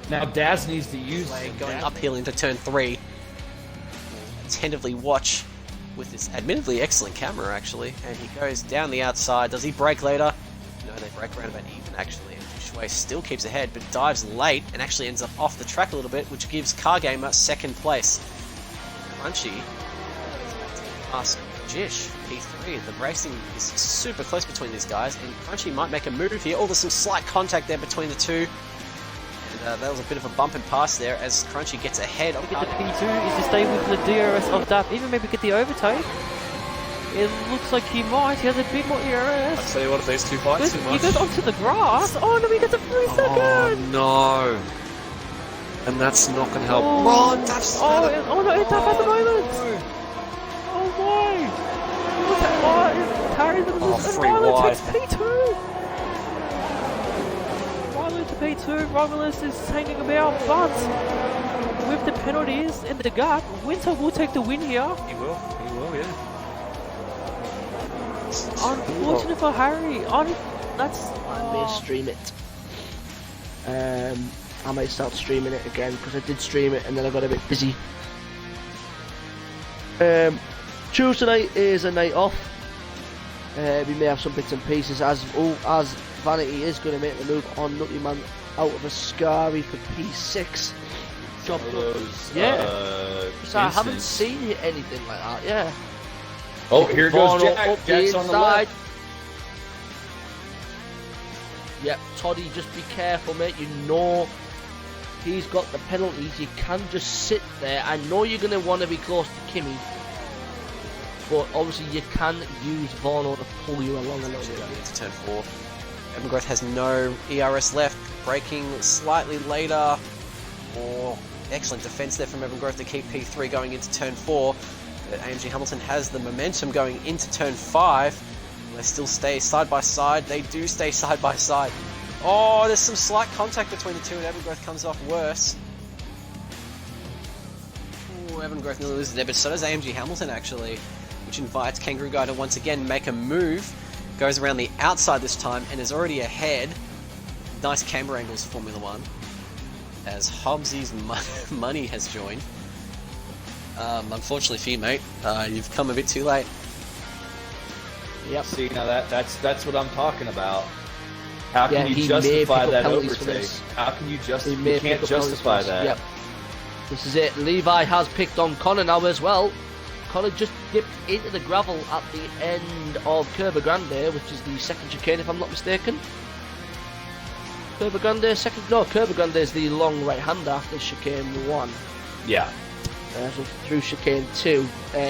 Now Daz needs to use going uphill into turn 3. Attentively watch with this admittedly excellent camera, actually. And he goes down the outside. Does he brake later? No, they brake around about even, actually. And Shui still keeps ahead, but dives late and actually ends up off the track a little bit, which gives Car Gamer second place. Crunchy past Jish, P3. The racing is super close between these guys, and Crunchy might make a move here. Oh, there's some slight contact there between the two. And that was a bit of a bump and pass there as Crunchy gets ahead. Get the P2 is to stay with the DRS of that, even maybe get the overtake. It looks like he might. He has a bit more ERS. I'll tell you what, if these two fights too He much. goes onto the grass. Oh no, he gets a 3 second. Oh no. And that's not going to help. Oh, no, it's tough at the moment. Oh my. Harry's going to lose. And free Rylan wide. takes P2. Rylan to P2. Romulus is hanging about, but with the penalties and the gap, Winter will take the win here. He will, yeah. Unfortunate for Harry. I may stream it. I might start streaming it again because I did stream it and then I got a bit busy. Tuesday night is a night off. We may have some bits and pieces as Vanity is going to make the move on Nutty Man out of a Scary for P6. Job done. Yeah. So I haven't seen anything like that. Yeah. Oh, here goes Bono Jack. up Jack's the on the inside. left. Yep, Toddy, just be careful, mate. You know he's got the penalties. You can't just sit there. I know you're going to want to be close to Kimi, but obviously you can use Vorno to pull you along a little bit. Into turn 4. Evangroth has no ERS left, braking slightly later. Oh, excellent defense there from Evangroth to keep P3 going into turn 4. But AMG Hamilton has the momentum going into turn 5. They still stay side by side. They do stay side by side. Oh, there's some slight contact between the two, and Evangroth comes off worse. Ooh, Evangroth nearly loses there, but so does AMG Hamilton, actually, which invites Kangaroo Guy to once again make a move. Goes around the outside this time and is already ahead. Nice camera angles, Formula 1. As Hobbsy's money has joined. Unfortunately for you, mate, you've come a bit too late. Yep. See, now that's what I'm talking about. How can he you may justify pick up that penalties for overtake? this. How can you He may you can't pick up penalties justify for this. that. Yep. This is it. Levi has picked on Connor now as well. Connor just dipped into the gravel at the end of Curva Grande, which is the second chicane, if I'm not mistaken. Curva Grande, second? No, Curva Grande is the long right-hander after chicane 1. Yeah. So through chicane 2,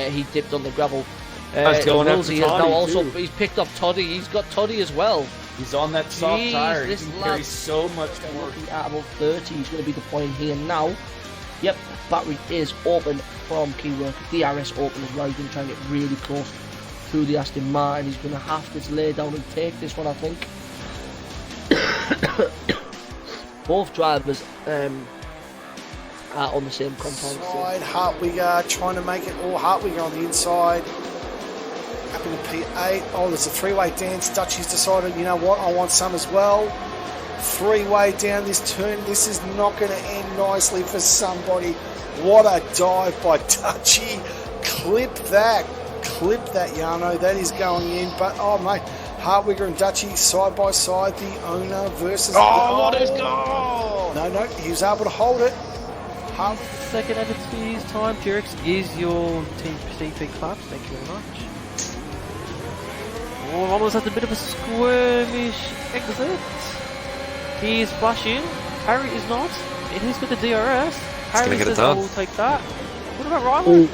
he dipped on the gravel. He's going up to Wilsey has now Toddy, also, too. he's picked up Toddy. He's got Toddy as well. He's on that soft Jeez, tire. He this can lad- carry so much more. Looking at about 30, he's going to be deploying here now. Yep, battery is open from Keyword. DRS open as well. He's going to try and get really close to the Aston Martin. He's going to have to lay down and take this one, I think. Both drivers are on the same compound. Inside, Hartwigger trying to make it all Hartwigger on the inside. Up in the P8. Oh, there's a three-way dance. Dutchy's decided, you know what, I want some as well. Three-way down this turn. This is not going to end nicely for somebody. What a dive by Dutchy. Clip that, Yarno. That is going in. But, oh, mate, Hartwigger and Dutchy side by side. The owner versus... what is goal? No, he was able to hold it. Second at his time. Jurix is your team CP claps. Thank you very much. Oh, Romulus has a bit of a skirmish exit. He is flashing. Harry is not. And he's got the DRS. Harry get it says, done. I will take that. What about Rylan?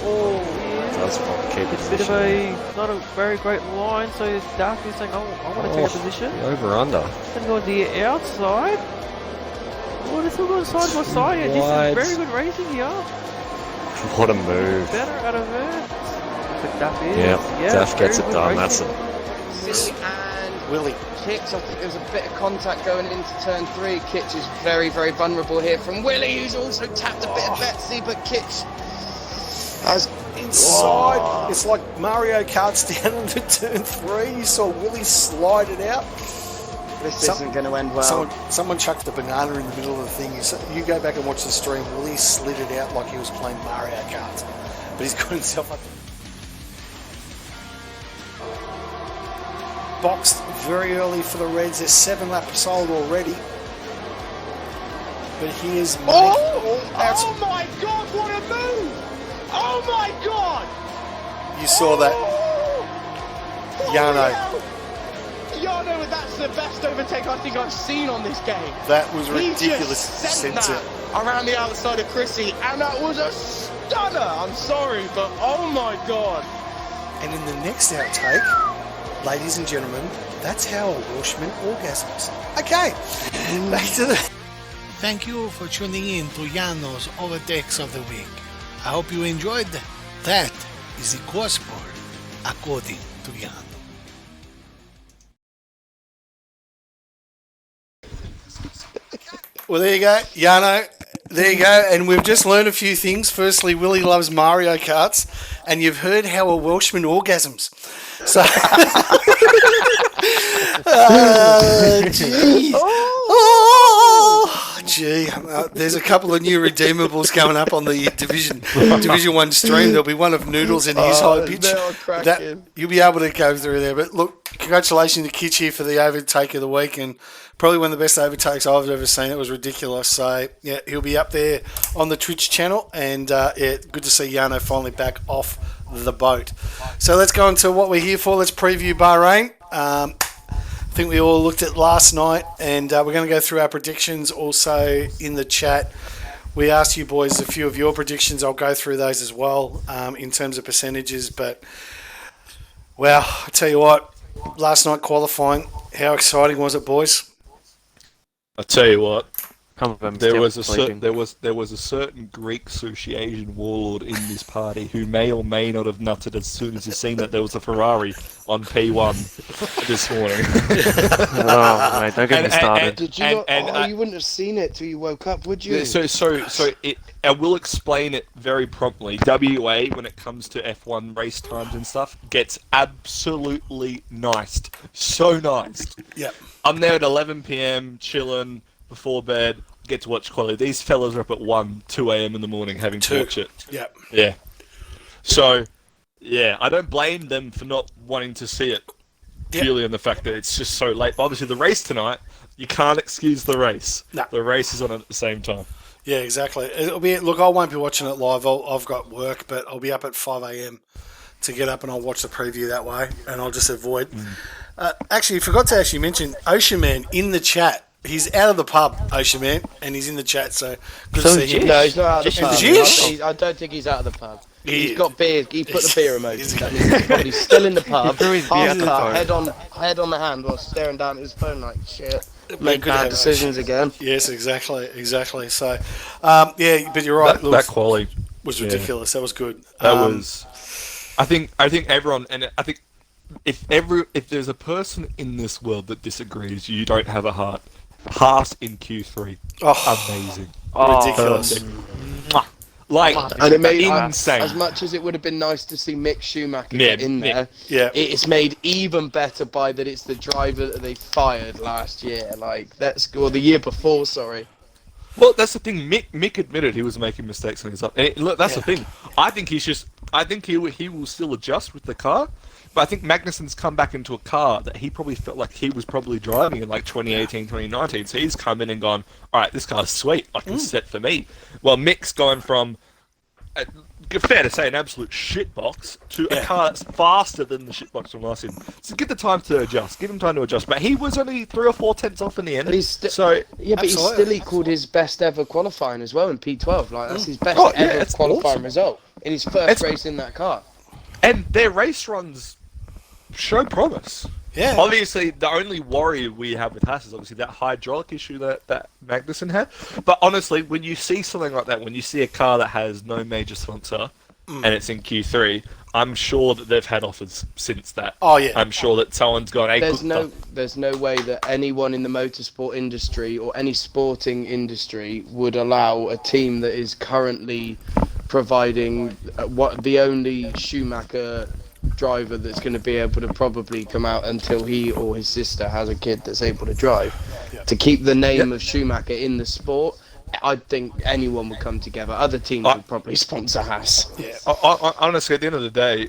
Oh, That's what keep it's a bit of not a very great line, so Daphne is saying, oh, I want to take a position. Over under. Then go on the outside. Oh, they're still going side by side here. This is very good racing here. What a move. Better out of it. But Daff is. Yeah, Daff gets it very good done. racing. That's it. And Willie. Kitch, I think there was a bit of contact going into turn 3. Kitch is very, very vulnerable here from Willie, who's also tapped a bit of Betsy, but Kitch has inside. It's like Mario Kart's down into turn 3. You saw Willie slide it out. This isn't going to end well. Someone chucked a banana in the middle of the thing. You go back and watch the stream. Willie slid it out like he was playing Mario Kart. But he's got himself up. Boxed very early for the Reds. There's 7 laps sold already. But here's Mike. Oh my God, what a move! Oh my God! You saw that. Yano. Yano, that's the best overtake I think I've seen on this game. That was ridiculous. He just sent that around the outside of Chrissy, and that was a stunner. I'm sorry, but oh my God. And in the next outtake, ladies and gentlemen, that's how a Welshman orgasms. Okay, back to the... Thank you for tuning in to Yano's Overtakes of the Week. I hope you enjoyed that. That is the course board, according to Yano. Well, there you go, Yano. There you go. And we've just learned a few things. Firstly, Willie loves Mario Karts, and you've heard how a Welshman orgasms. So, geez. Gee, there's a couple of new redeemables coming up on the Division 1 stream. There'll be one of Noodles in his high pitch. That you'll be able to go through there. But look, congratulations to Kitch here for the overtake of the week, and probably one of the best overtakes I've ever seen. It was ridiculous. So yeah, he'll be up there on the Twitch channel, and yeah, good to see Yano finally back off the boat. So let's go on to what we're here for. Let's preview Bahrain. I think we all looked at last night, and we're going to go through our predictions also in the chat. We asked you boys a few of your predictions. I'll go through those as well in terms of percentages. But, well, I tell you what, last night qualifying, how exciting was it, boys? I tell you what, there was a certain Greek sushi Asian warlord in this party who may or may not have nutted as soon as he seen that there was a Ferrari on P1 this morning. Oh, mate, don't get me started. Did you you wouldn't have seen it till you woke up, would you? I will explain it very promptly. WA, when it comes to F1 race times and stuff, gets absolutely niced. So niced. Yep. I'm there at 11 p.m, chilling, before bed, get to watch quality. These fellas are up at 1, 2 a.m. in the morning having to watch it. Yep. Yeah. So, yeah, I don't blame them for not wanting to see it purely on the fact that it's just so late. But obviously, the race tonight, you can't excuse the race. No. The race is on at the same time. Yeah, exactly. It'll be. Look, I won't be watching it live. I've got work, but I'll be up at 5 a.m. to get up, and I'll watch the preview that way, and I'll just avoid. Actually, forgot to actually mention Ocean Man in the chat. He's out of the pub, Ocean Man, and he's in the chat, so good to see him. No, he's not out of the pub. Jish? I don't think he's out of the pub. He's got beer. He put the beer emoji down. He's still in the pub. Head on the hand while staring down at his phone like shit. Make bad decisions again. Yes, exactly. So, yeah, but you're right. That quality was ridiculous. That was good. That was. I think everyone, and I think if there's a person in this world that disagrees, you don't have a heart. Haas in Q3, amazing, ridiculous. Like, and it made insane. As much as it would have been nice to see Mick Schumacher get in there, it's made even better by that it's the driver that they fired last year. Like the year before. Sorry. Well, that's the thing. Mick admitted he was making mistakes on his up. Look, that's the thing. I think he will still adjust with the car. But I think Magnussen's come back into a car that he probably felt like he was probably driving in like 2018, 2019. So he's come in and gone, all right, this car's sweet. Like, it's set for me. Well, Mick's gone from, fair to say, an absolute shitbox to a car that's faster than the shitbox from last season. So give the time to adjust. Give him time to adjust. But he was only 3 or 4 tenths off in the end. But he's still equalled his best ever qualifying as well in P12. Like, that's his best ever qualifying result in his first race in that car. And their race runs show promise. Yeah. Obviously, the only worry we have with Haas is obviously that hydraulic issue that Magnussen had. But honestly, when you see something like that, when you see a car that has no major sponsor and it's in Q3, I'm sure that they've had offers since that. Oh yeah. I'm sure that someone's gone. Hey, there's no way that anyone in the motorsport industry or any sporting industry would allow a team that is currently providing what the only Schumacher driver that's going to be able to probably come out until he or his sister has a kid that's able to drive. To keep the name of Schumacher in the sport, I think anyone would come together. Other teams would probably sponsor Haas. Yeah. Honestly, at the end of the day,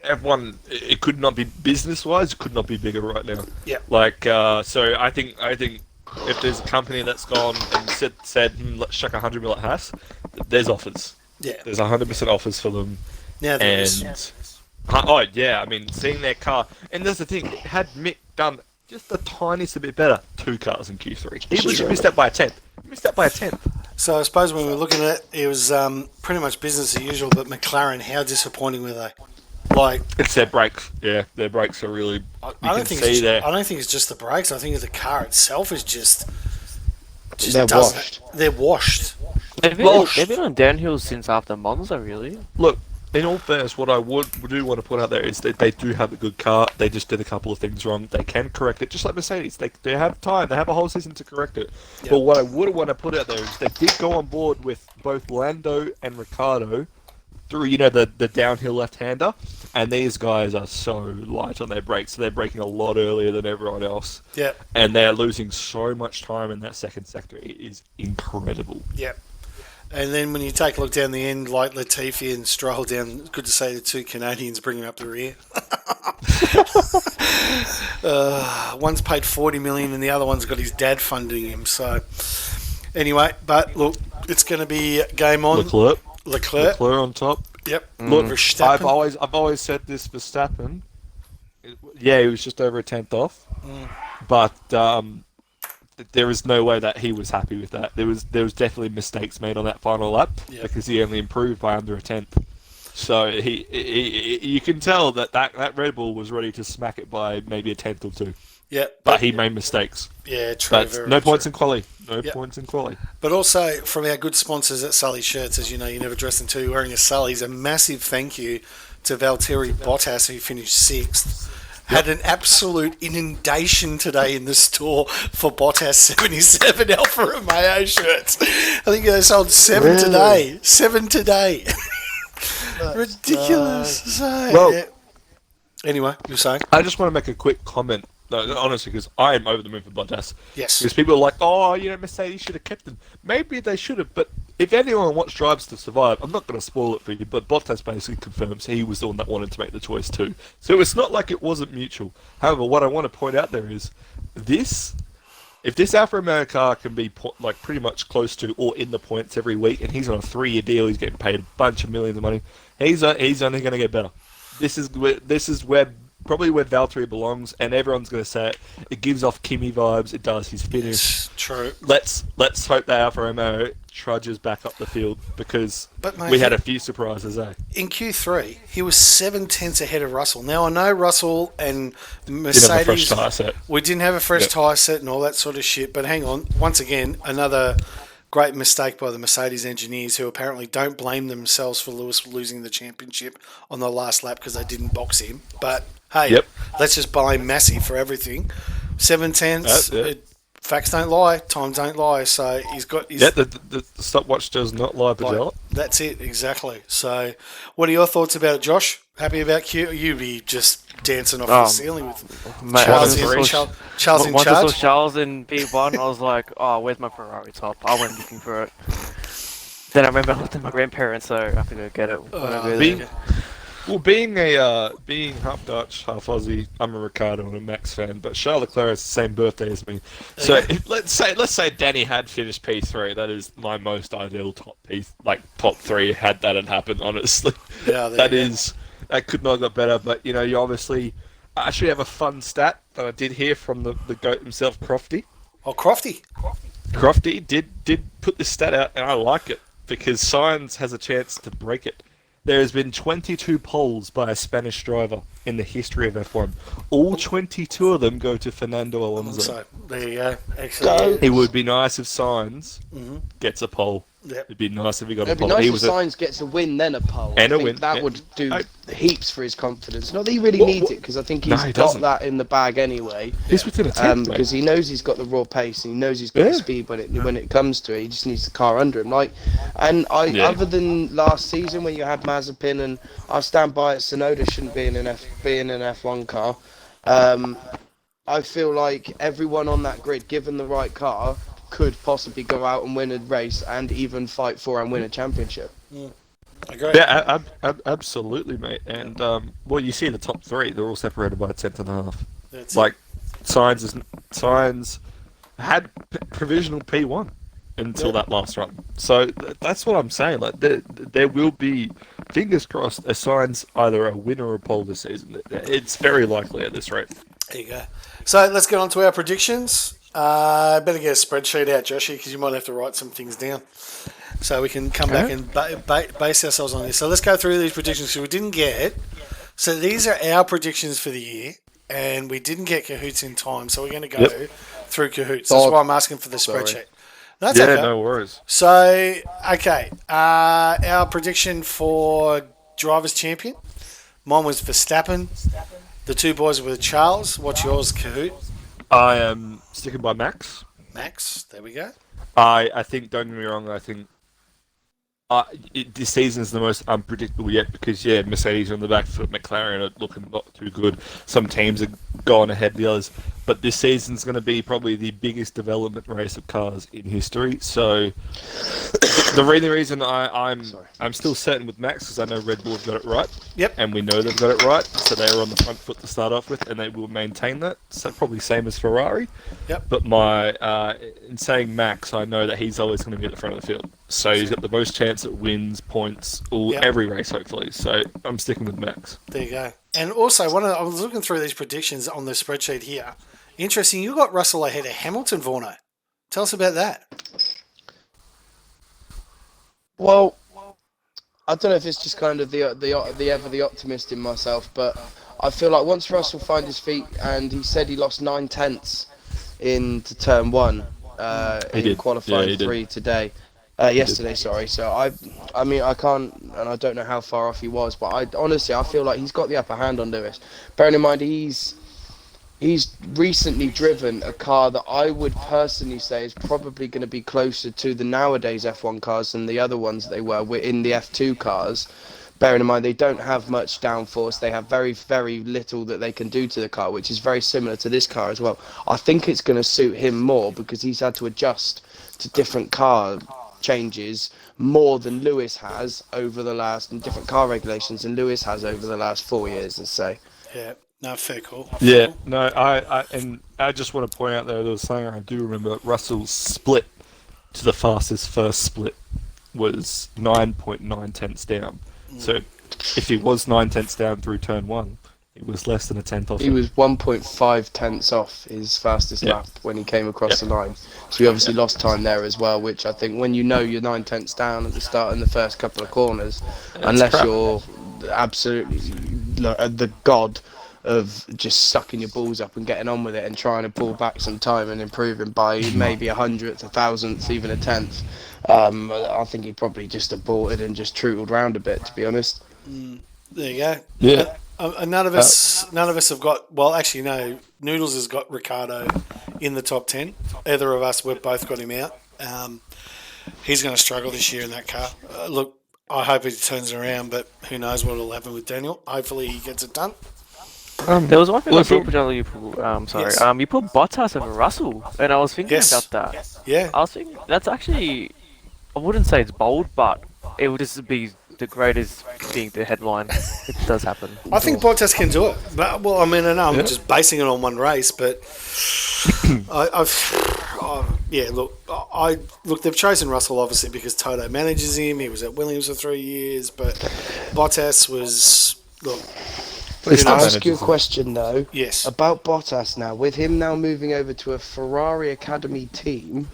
everyone, it could not be business-wise, it could not be bigger right now. Yeah. Like, so I think if there's a company that's gone and said let's chuck 100 mil at Haas, there's offers. Yeah. There's 100% offers for them. Now there is. Oh yeah, I mean, seeing their car, and that's the thing. Had Mick done just the tiniest bit better, 2 cars in Q3, he literally missed that by a tenth. So I suppose when we're looking at it was pretty much business as usual. But McLaren, how disappointing were they? Like, it's their brakes. Yeah, their brakes are really. I don't think it's just the brakes. I think the car itself is just they're washed. They're washed. They've been on downhill since after Monza, really. Look, in all fairness, what I do want to put out there is that they do have a good car. They just did a couple of things wrong. They can correct it, just like Mercedes. They have time. They have a whole season to correct it. Yep. But what I would want to put out there is they did go on board with both Lando and Ricciardo through, the downhill left-hander, and these guys are so light on their brakes, so they're braking a lot earlier than everyone else. Yeah. And they're losing so much time in that second sector. It is incredible. Yeah. And then when you take a look down the end, like Latifi and Stroll down, good to say the 2 Canadians bringing up the rear. One's paid $40 million and the other one's got his dad funding him. So anyway, but look, it's going to be game on. Leclerc on top. Yep. Look, Verstappen. I've always said this, Verstappen. Yeah, he was just over a tenth off, but there is no way that he was happy with that. There was definitely mistakes made on that final lap because he only improved by under a tenth. So he you can tell that Red Bull was ready to smack it by maybe a tenth or two. Yeah, but he made mistakes. Yeah, true. No points in quali. No points in quali. But also from our good sponsors at Sully Shirts, as you know, you never dress until you're wearing a Sully's. A massive thank you to Valtteri Bottas, who finished 6th. Had an absolute inundation today in the store for Bottas 77 Alfa Romeo shirts. I think they sold 7 today. 7 today. Ridiculous. Anyway, you're saying? I just want to make a quick comment. No, honestly, because I am over the moon for Bottas. Yes. Because people are like, Mercedes should have kept him. Maybe they should have, but if anyone wants Drives to Survive, I'm not going to spoil it for you, but Bottas basically confirms he was the one that wanted to make the choice too. So it's not like it wasn't mutual. However, what I want to point out there is, if this Alfa Romeo car can be pretty much close to or in the points every week, and he's on a 3-year deal, he's getting paid a bunch of millions of money, he's only going to get better. This is where probably where Valtteri belongs, and everyone's going to say it. It gives off Kimi vibes. It does. He's finished. It's true. Let's hope that Alfa Romeo trudges back up the field because we had a few surprises, eh? In Q3, he was 7 tenths ahead of Russell. Now, I know Russell and Mercedes... Didn't have a fresh tyre set. We didn't have a fresh tyre set and all that sort of shit, but hang on. Once again, another great mistake by the Mercedes engineers who apparently don't blame themselves for Lewis losing the championship on the last lap because they didn't box him. But, hey, let's just blame Massey for everything. 7 tenths... Facts don't lie, time don't lie. So he's got his... the stopwatch does not lie, Pagello. That's it, exactly. So what are your thoughts about it, Josh? Happy about Q? You'd be just dancing off the ceiling with Charles in charge. Once I saw Charles in P1, I was like, where's my Ferrari top? I went looking for it. Then I remember I left at my grandparents, so I have to go get it. Being half Dutch, half Aussie, I'm a Ricardo and a Max fan, but Charles Leclerc has the same birthday as me. So let's say Danny had finished P3. That is my most ideal top 3 had that had happened. Honestly, that could not have got better. But you obviously, I actually have a fun stat that I did hear from the goat himself, Crofty. Oh, Crofty. Crofty did put this stat out, and I like it because Sainz has a chance to break it. There has been 22 poles by a Spanish driver in the history of F1. All 22 of them go to Fernando Alonso. There you go. Excellent. It would be nice if Sainz gets a pole. Yep. It'd be nice if he got It'd a be pole. nice He if was Sainz gets a win, then a pole. And I a think win, that yeah. would do I- heaps for his confidence. Not that he really What- needs what- it, because I think No, he's he got doesn't. that in the bag anyway. He's within a tenth, mate. Because he knows he's got the raw pace, and he knows he's got the Yeah. speed when it comes to it. He just needs the car under him. Yeah. Other than last season when you had Mazepin, and I stand by it, Tsunoda shouldn't be in an F1 car. I feel like everyone on that grid, given the right car, could possibly go out and win a race and even fight for and win a championship. Agree. Yeah, absolutely, mate. And well, you see the top three; they're all separated by a tenth and a half. That's Like Sainz had provisional P1 until that last run. So that's what I'm saying. Like there will be, fingers crossed, a Sainz either a win or a pole this season. It's very likely at this rate. There you go. So let's get on to our predictions. Better get a spreadsheet out, Joshy, because you might have to write some things down. So we can come back and base ourselves on this. So let's go through these predictions because we didn't get. So these are our predictions for the year, and we didn't get Cahoots in time. So we're going to go through Cahoots. That's why I'm asking for the spreadsheet. That's okay. No worries. So, okay. Our prediction for Drivers' Champion. Mine was Verstappen. The two boys were Charles. What's yours, Cahoot? I am sticking by Max. Max. There we go. I think, don't get me wrong, I think this season is the most unpredictable yet because, Mercedes are on the back foot, McLaren are looking not too good. Some teams are going ahead of the others. But this season's going to be probably the biggest development race of cars in history. So the reason I'm still certain with Max because I know Red Bull have got it right. Yep. And we know they've got it right. So they were on the front foot to start off with, and they will maintain that. So probably same as Ferrari. Yep. But in saying Max, I know that he's always going to be at the front of the field. So he's got the most chance at wins, points, every race, hopefully. So I'm sticking with Max. There you go. And also, I was looking through these predictions on the spreadsheet here. Interesting, you got Russell ahead of Hamilton, Vorno. Tell us about that. Well, I don't know if it's just kind of the optimist in myself, but I feel like once Russell finds his feet, and he said he lost 9 tenths into turn 1 in qualifying 3 today. Yesterday, sorry. So I mean, I can't, and I don't know how far off he was, but I feel like he's got the upper hand on Lewis. Bearing in mind, he's recently driven a car that I would personally say is probably going to be closer to the nowadays F1 cars than the other ones they were in the F2 cars. Bearing in mind, they don't have much downforce. They have very, very little that they can do to the car, which is very similar to this car as well. I think it's going to suit him more because he's had to adjust to different car changes more than Lewis has over the last, and different car regulations than Lewis has over the last 4 years, let's say. Yeah, no, fair call. Yeah, no, I just want to point out there was something I do remember. Russell's split to the fastest first split was 9.9 tenths down. So if he was 9 tenths down through turn 1, it was less than a tenth off. He was 1.5 tenths off his fastest lap when he came across the line. So he obviously lost time there as well, which I think when you know you're 9 tenths down at the start in the first couple of corners, unless you're absolutely the god of just sucking your balls up and getting on with it and trying to pull back some time and improving by maybe a hundredth, a thousandth, even a tenth, I think he probably just aborted and just trootled round a bit, to be honest. There you go. Yeah. None of us have got. Well, actually, no. Noodles has got Ricardo in the top 10. Either of us, we've both got him out. He's going to struggle this year in that car. Look, I hope he turns it around, but who knows what will happen with Daniel. Hopefully, he gets it done. There was one thing I saw, you put, Yes. you put Bottas over Russell, and I was thinking Yes. about that. Yeah. I was thinking that's actually, I wouldn't say it's bold, but it would just be the greatest thing, the headline. It does happen. I think Bottas can do it. But, well, I mean, I know I'm just basing it on one race, but look, they've chosen Russell obviously because Toto manages him. He was at Williams for 3 years, but Bottas was Can I ask you a question though? Yes. About Bottas now, with him now moving over to a Ferrari Academy team.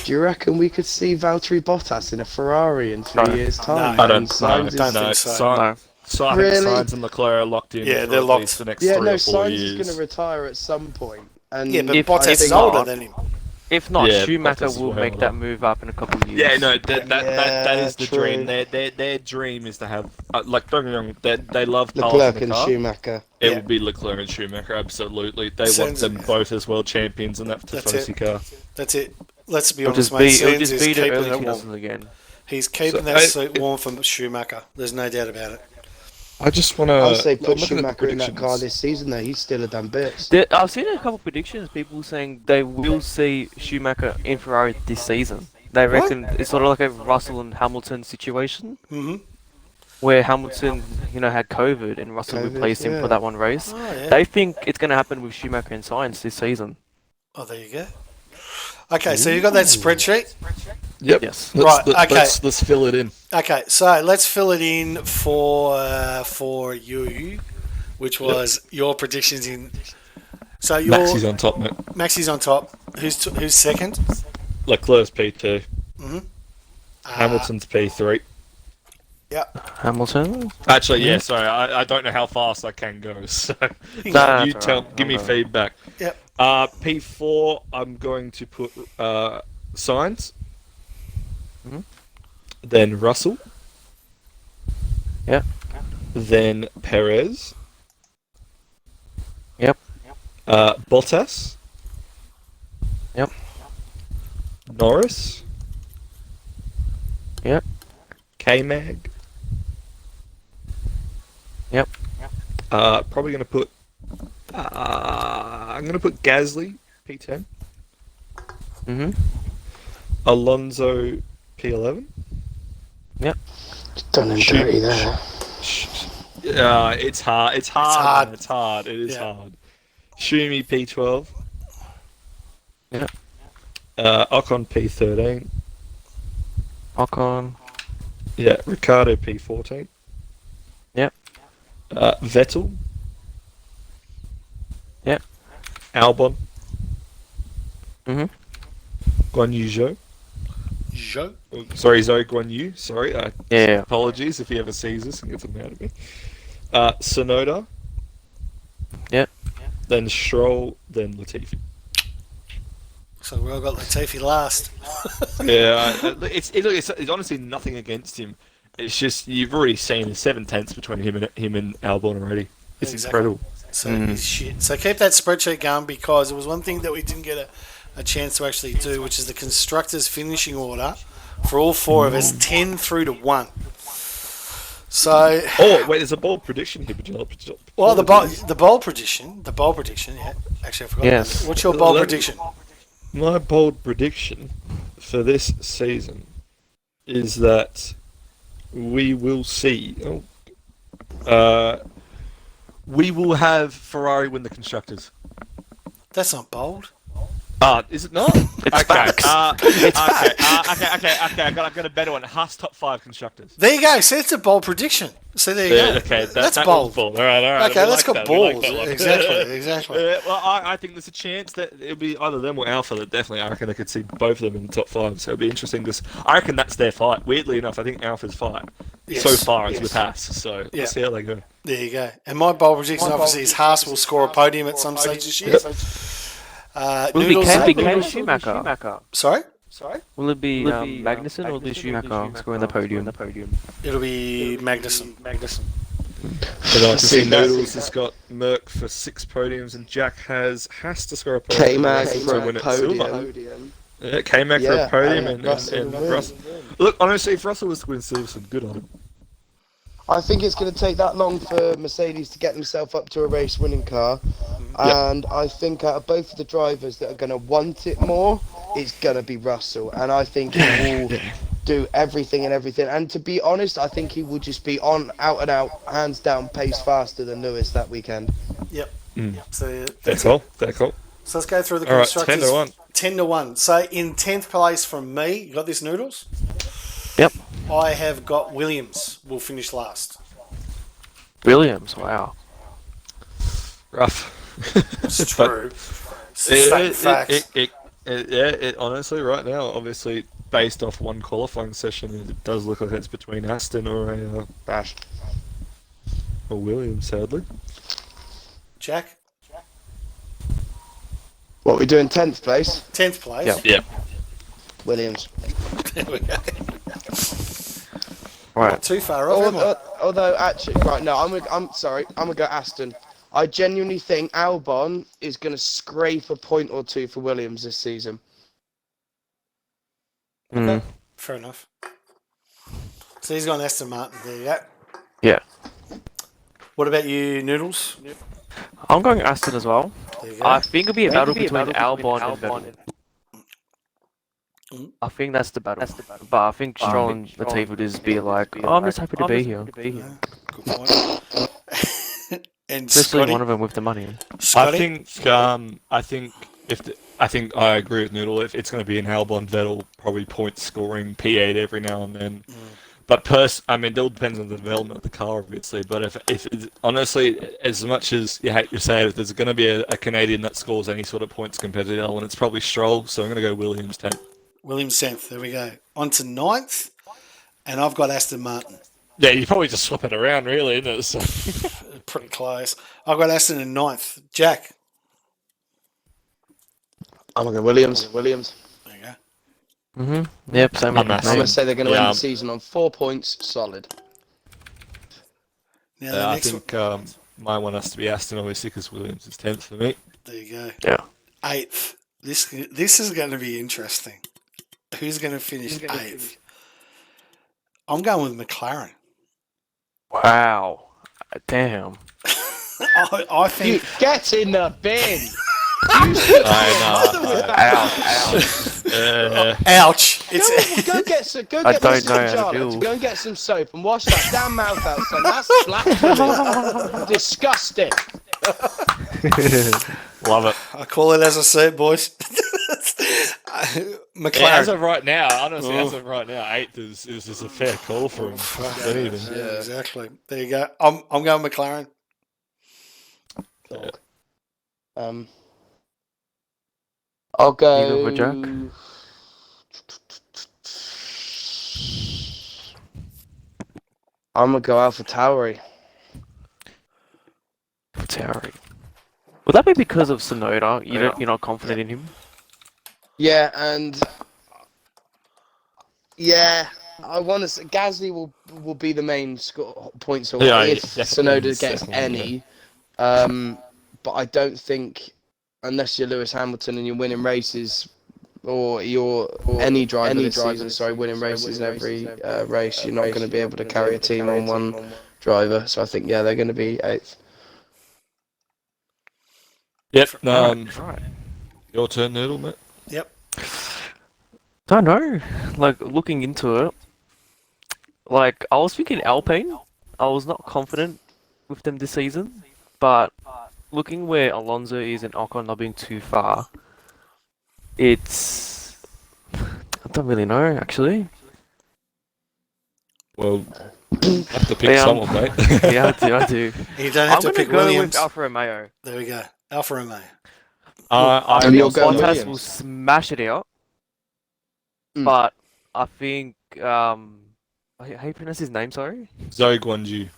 Do you reckon we could see Valtteri Bottas in a Ferrari in 3 years' time? No. I don't And Sainz know. is- Sainz and Leclerc are locked in. Yeah, for they're at locked. least the next Yeah, 3 no, or 4 Sainz years. is going to retire at some point. And Yeah, but If- Bottas if is older not- than him. If not, Yeah, Schumacher Bottas is will way make older. that move up in a couple of years. Yeah, no, that is the true. dream. Their dream is to have like don't get me wrong, they love Carlos Leclerc in the and car. Schumacher. It Yeah. would be Leclerc and Schumacher, absolutely. They want Sounds- them both as world champions in that That's Tifosi car. That's it. Let's be It'll honest, just mate. be, it'll Sainz just is be the keeping early it warm. 2000s again. He's keeping So, that I- seat warm for Schumacher. There's no doubt about it. I just want to. I'll say put Schumacher in that car this season, though. He's still a damn bits. I've seen a couple of predictions. People saying they will see Schumacher in Ferrari this season. They reckon it's sort of like a Russell and Hamilton situation, where Hamilton, had COVID and Russell COVID, replaced him yeah. for that one race. Oh, yeah. They think it's going to happen with Schumacher and Sainz this season. Oh, there you go. Okay, so you got that spreadsheet. Yep. Yes. Right, okay. Let's fill it in. Okay, so let's fill it in for you, which was your predictions in. So your Maxi's on top, mate. Maxi's on top. Who's second? Leclerc's P2. Mm-hmm. Hamilton's P3. Yep. Hamilton? Actually, yeah. Sorry, I don't know how fast I can go. So Nah, you that's tell, alright. give me Okay. feedback. Yep. P4. I'm going to put Sainz. Mhm. Then Russell. Yep. Then Perez. Yep. Bottas. Yep. Norris. Yep. K-Mag. Yep. Probably going to put. I'm going to put Gasly P10. Mm-hmm. Alonso P11. Done and Shoot. dirty there. It's hard. It's hard. hard. It's hard. It is Yeah. hard. Shumi P12. Yep. Ocon P13. Ocon. Yeah. Ricardo P14. Yep. Vettel. Yep. Albon. Mm-hmm. Guan Yu Zhou. Joe. Sorry, Zoe Guan Yu. Sorry. Yeah. Apologies if he ever sees this and gets mad at me. Sonoda. Yep. Then Stroll. Then Latifi. So we all got Latifi last. Yeah, it's honestly nothing against him. It's just you've already seen the 7/10 between him and Albon already. It's Exactly. incredible. So he's shit. So keep that spreadsheet going because it was one thing that we didn't get a chance to actually do, which is the constructors' finishing order for all four of us, 10 through to 1. So, Oh wait, there's a bold prediction here. well, the bold prediction, yeah. Actually, I forgot. Yes. about that. What's your bold Let- prediction? My bold prediction for this season is that we will see. We will have Ferrari win the constructors. That's not bold. Is it not? It's facts. Okay. I got a better one. Haas top 5 constructors. There you go. So it's a bold prediction. So there you Yeah, go. okay, that's that bold. one's bold. All right. Okay, we let's like go that. We like balls. that one. Exactly. Well, I think there's a chance that it'll be either them or Alpha. That definitely, I reckon I could see both of them in the top 5. So it'll be interesting. I reckon that's their fight. Weirdly enough, I think Alpha's fight Yes. so far is with Haas. So Yeah. let's see how they go. There you go. And my bold prediction, obviously, is Haas will score a podium at some stage this year. Will it be Noodles- K or Schumacher? Sorry? Will it be Magnussen or will it be Schumacher scoring the podium? It'll be Magnussen. And I see Noodles has got Merck for 6 podiums, and Jack has to score a podium. K-Mag to for win a it silver. podium. Yeah, K-Mag for Yeah, a podium, and Russell and win. Russell. Look, honestly, if Russell was to win silver, so good on him. I think it's going to take that long for Mercedes to get themselves up to a race-winning car. Yeah. And I think out of both of the drivers that are going to want it more, it's going to be Russell. And I think he will do everything. And to be honest, I think he will just be out and out, hands down, pace faster than Lewis that weekend. Yep. Mm. So That's all. That's all. So let's go through the All right, constructors. 10 to 1. 10 to 1. So in 10th place from me, you got this, Noodles? Yep. I have got Williams will finish last. Williams, wow. Rough. It's true. It's facts. It honestly, right now, obviously, based off one qualifying session, it does look like it's between Aston or a Bash. or Williams, sadly. Jack? What we doing? 10th place. 10th place. Yeah. Yeah. Williams. There we go. Right. Not too far off, am I? Although actually, right, no, I'm sorry. I'm gonna go Aston. I genuinely think Albon is gonna scrape a point or two for Williams this season. Okay. Fair enough. So he's gone Aston Martin. There you go. Yeah. What about you, Noodles? I'm going Aston as well. There you go. I think it'll be a battle between Albon and Vettel. I think that's the battle. But I think Stroll and Latifi would just be like, oh, I'm just happy to be here. Yeah, good point. And Especially Scotty? one of them with the money. Scotty? I think I agree with Noodle. If it's going to be an Albon, Vettel, probably point scoring P8 every now and then. But I mean, it all depends on the development of the car, obviously. But if it's, honestly, as much as you hate to say it, if there's going to be a Canadian that scores any sort of points compared to the other one, it's probably Stroll. So I'm going to go Williams 10th. Williams 10th. There we go. On to 9th. And I've got Aston Martin. Yeah, you probably just swap it around, really, isn't it? So. Pretty close. I've got Aston in 9th. Jack. I'm gonna go Williams. There you go. Yep, same I'm with gonna me. say they're gonna end the season on 4 points, solid. Now the I next think one. my one has to be Aston, obviously, because Williams is 10th for me. There you go. Yeah. 8th. This is going to be interesting. Who's going to finish 8th? I'm going with McLaren. Wow. Damn. I think. You get in the bin. Ouch! It's Go get some. Go I get don't some know how to Charlotte. feel. Go and get some soap and wash that damn mouth out, son. That's blasphemy. Disgusting. Love it. I call it as I say it, boys. McLaren. Yeah, as of right now, honestly, as of right now, 8th is just a fair call for him. Yeah, exactly. There you go. I'm going McLaren. Cool. I'll go. You go for Jack? I'm gonna go Alpha Tauri. Terry. Would that be because of Sonoda? You're not confident in him? Yeah, and yeah, I want to say Gasly will be the main point scorer if Sonoda gets any. But I don't think, unless you're Lewis Hamilton and you're winning races, or any driver this season, winning races in every race, you're not going to be able to carry a team on one driver. So I think they're going to be 8th. Yep. Right. Your turn, Noodle, mate. Yep. Don't know. Like, looking into it, like, I was thinking Alpine. I was not confident with them this season, but looking where Alonso is and Ocon not being too far, it's... I don't really know, actually. Well, you have to pick someone, mate. Yeah, I do. You don't have I'm to gonna pick go Williams. with Alfa Romeo. There we go. Alfa Romeo. I And think you'll go Bottas Williams. will smash it out, Mm. but I think how you pronounce his name? Sorry. Zoe Guanju.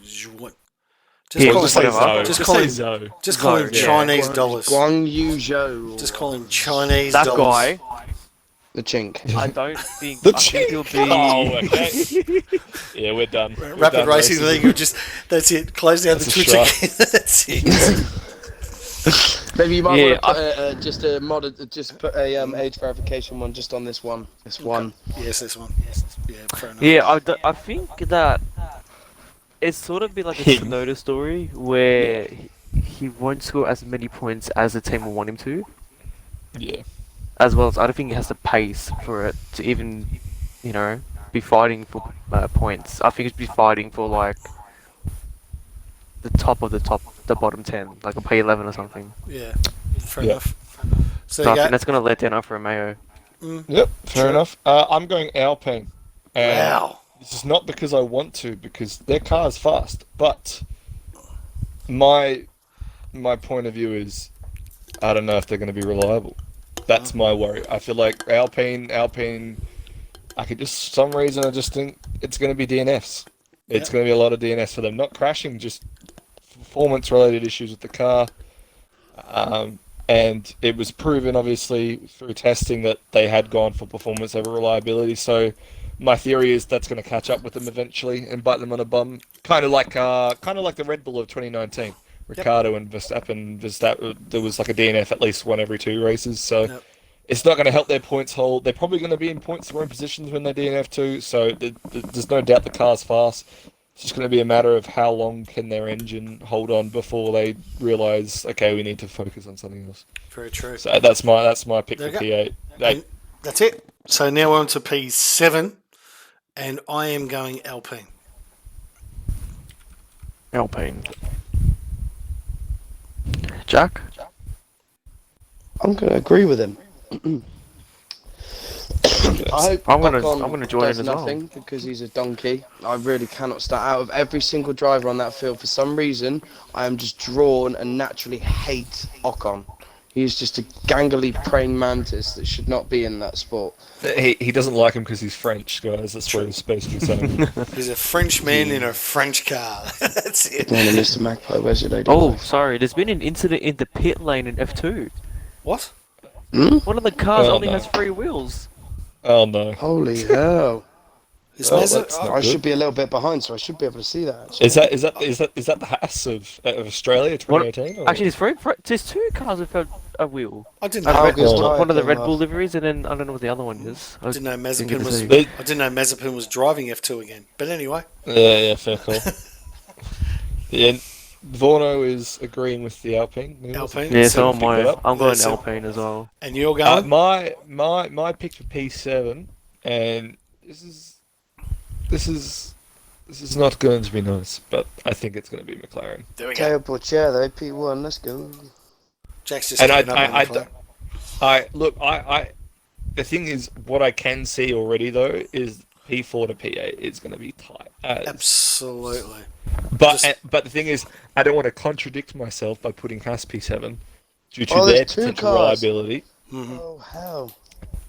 Just Yeah, call just him, whatever. Zoe. just call him, Zoe. just call him Yeah. Chinese dollars. Guang Yu Zhou. Just call him Chinese That dollars. guy. The chink. I don't think. The I think he'll be. Oh, okay. Yeah, we're done. We're Rapid done Racing racism. League. That's it. Close down the That's a Twitch again. That's it. Maybe you might Yeah, want to put just put a age verification one just on this one. Yes, this one. Yeah, fair enough. Yeah, I think that it's sort of be like a Tsunoda story where he won't score as many points as the team will want him to. Yeah. As well as I don't think he has the pace for it to even, be fighting for points. I think he'd be fighting for like the top of the bottom 10, like a P11 or something. Yeah, fair Yeah. enough. So So I you think got, that's gonna let down Alfa Romeo. Yep, fair enough. I'm going Alpine. And wow. this is not because I want to, because their car is fast. But my point of view is, I don't know if they're going to be reliable. That's my worry. I feel like Alpine, I could just, for some reason, I just think it's going to be DNFs. It's going to be a lot of DNFs for them. Not crashing, just performance-related issues with the car. and it was proven, obviously, through testing that they had gone for performance over reliability. So my theory is that's going to catch up with them eventually and bite them on a bum, kind of like the Red Bull of 2019. Ricardo and Verstappen, there was like a DNF at least one every 2 races. So it's not going to help their points hold. They're probably going to be in points scoring positions when they DNF too. So there's no doubt the car's fast. It's just going to be a matter of how long can their engine hold on before they realise, okay, we need to focus on something else. Very true. So that's my pick for P8. That's it. So now we're on to P7, and I am going Alpine. Alpine. Jack? I'm going to agree with him. I hope I'm gonna Ocon join does in as well. nothing because he's a donkey. I really cannot start out of every single driver on that field. For some reason, I am just drawn and naturally hate Ocon. He's just a gangly praying mantis that should not be in that sport. He doesn't like him because he's French, guys. That's what he's supposed to be saying. He's a French man in a French car. That's it. Morning, Mr. Magpie. Where's your lady? Oh, sorry. There's been an incident in the pit lane in F2. What? One of the cars Oh, only no. has 3 wheels. Oh no! Holy hell! That's not I good. should be a little bit behind, so I should be able to see that. Actually. Is that the Haas of Australia 2018? Or? Actually, there's 2 cars without a wheel. I didn't And know. how good's One of the tyre Red thing, Bull love? liveries, and then I don't know what the other one is. I didn't know didn't get Mazepin to was. see. I didn't know Mazepin was driving F2 again. But anyway, Yeah, fair call. Yeah, Vorno is agreeing with the Alpine. Alpine. Yeah, So so am pick that I. up. I'm going So- Alpine as well. And you're going. My pick for P7, and this is not going to be nice, but I think it's going to be McLaren. There we go. Teo Portier, P1. Let's go. Jack's just And getting up on the phone. the thing is, what I can see already though is P4 to P8 is going to be tight. Absolutely. But the thing is, I don't want to contradict myself by putting Haas P7 due to Oh, their there's 2 potential cars. reliability. Oh hell!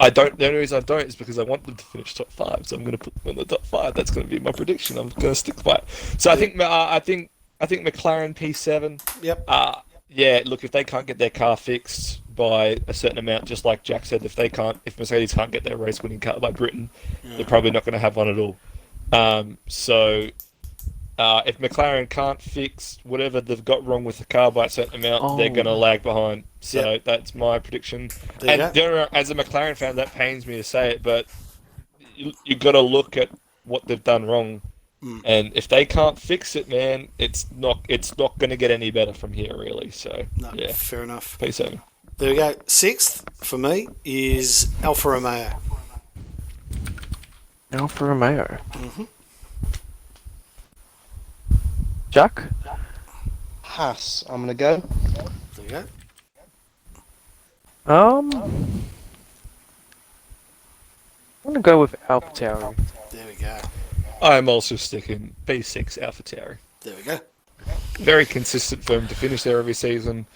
The only reason I don't is because I want them to finish top 5, so I'm going to put them in the top 5. That's going to be my prediction. I'm going to stick by it. So I think McLaren P7. Yep. Yeah. Look, if they can't get their car fixed by a certain amount, just like Jack said, if Mercedes can't get their race-winning car by Britain, they're probably not going to have one at all. If McLaren can't fix whatever they've got wrong with the car by a certain amount, they're going to lag behind. So that's my prediction. And as a McLaren fan, that pains me to say it, but you got to look at what they've done wrong. And if they can't fix it, man, it's not going to get any better from here, really. So yeah, Fair enough. P7. There we go. 6th for me is Alfa Romeo. Alfa Romeo. Jack? Haas, I'm gonna go. There you go. I'm gonna go with AlphaTauri. There we go. I'm also sticking P6 AlphaTauri. There we go. Very consistent for him to finish there every season.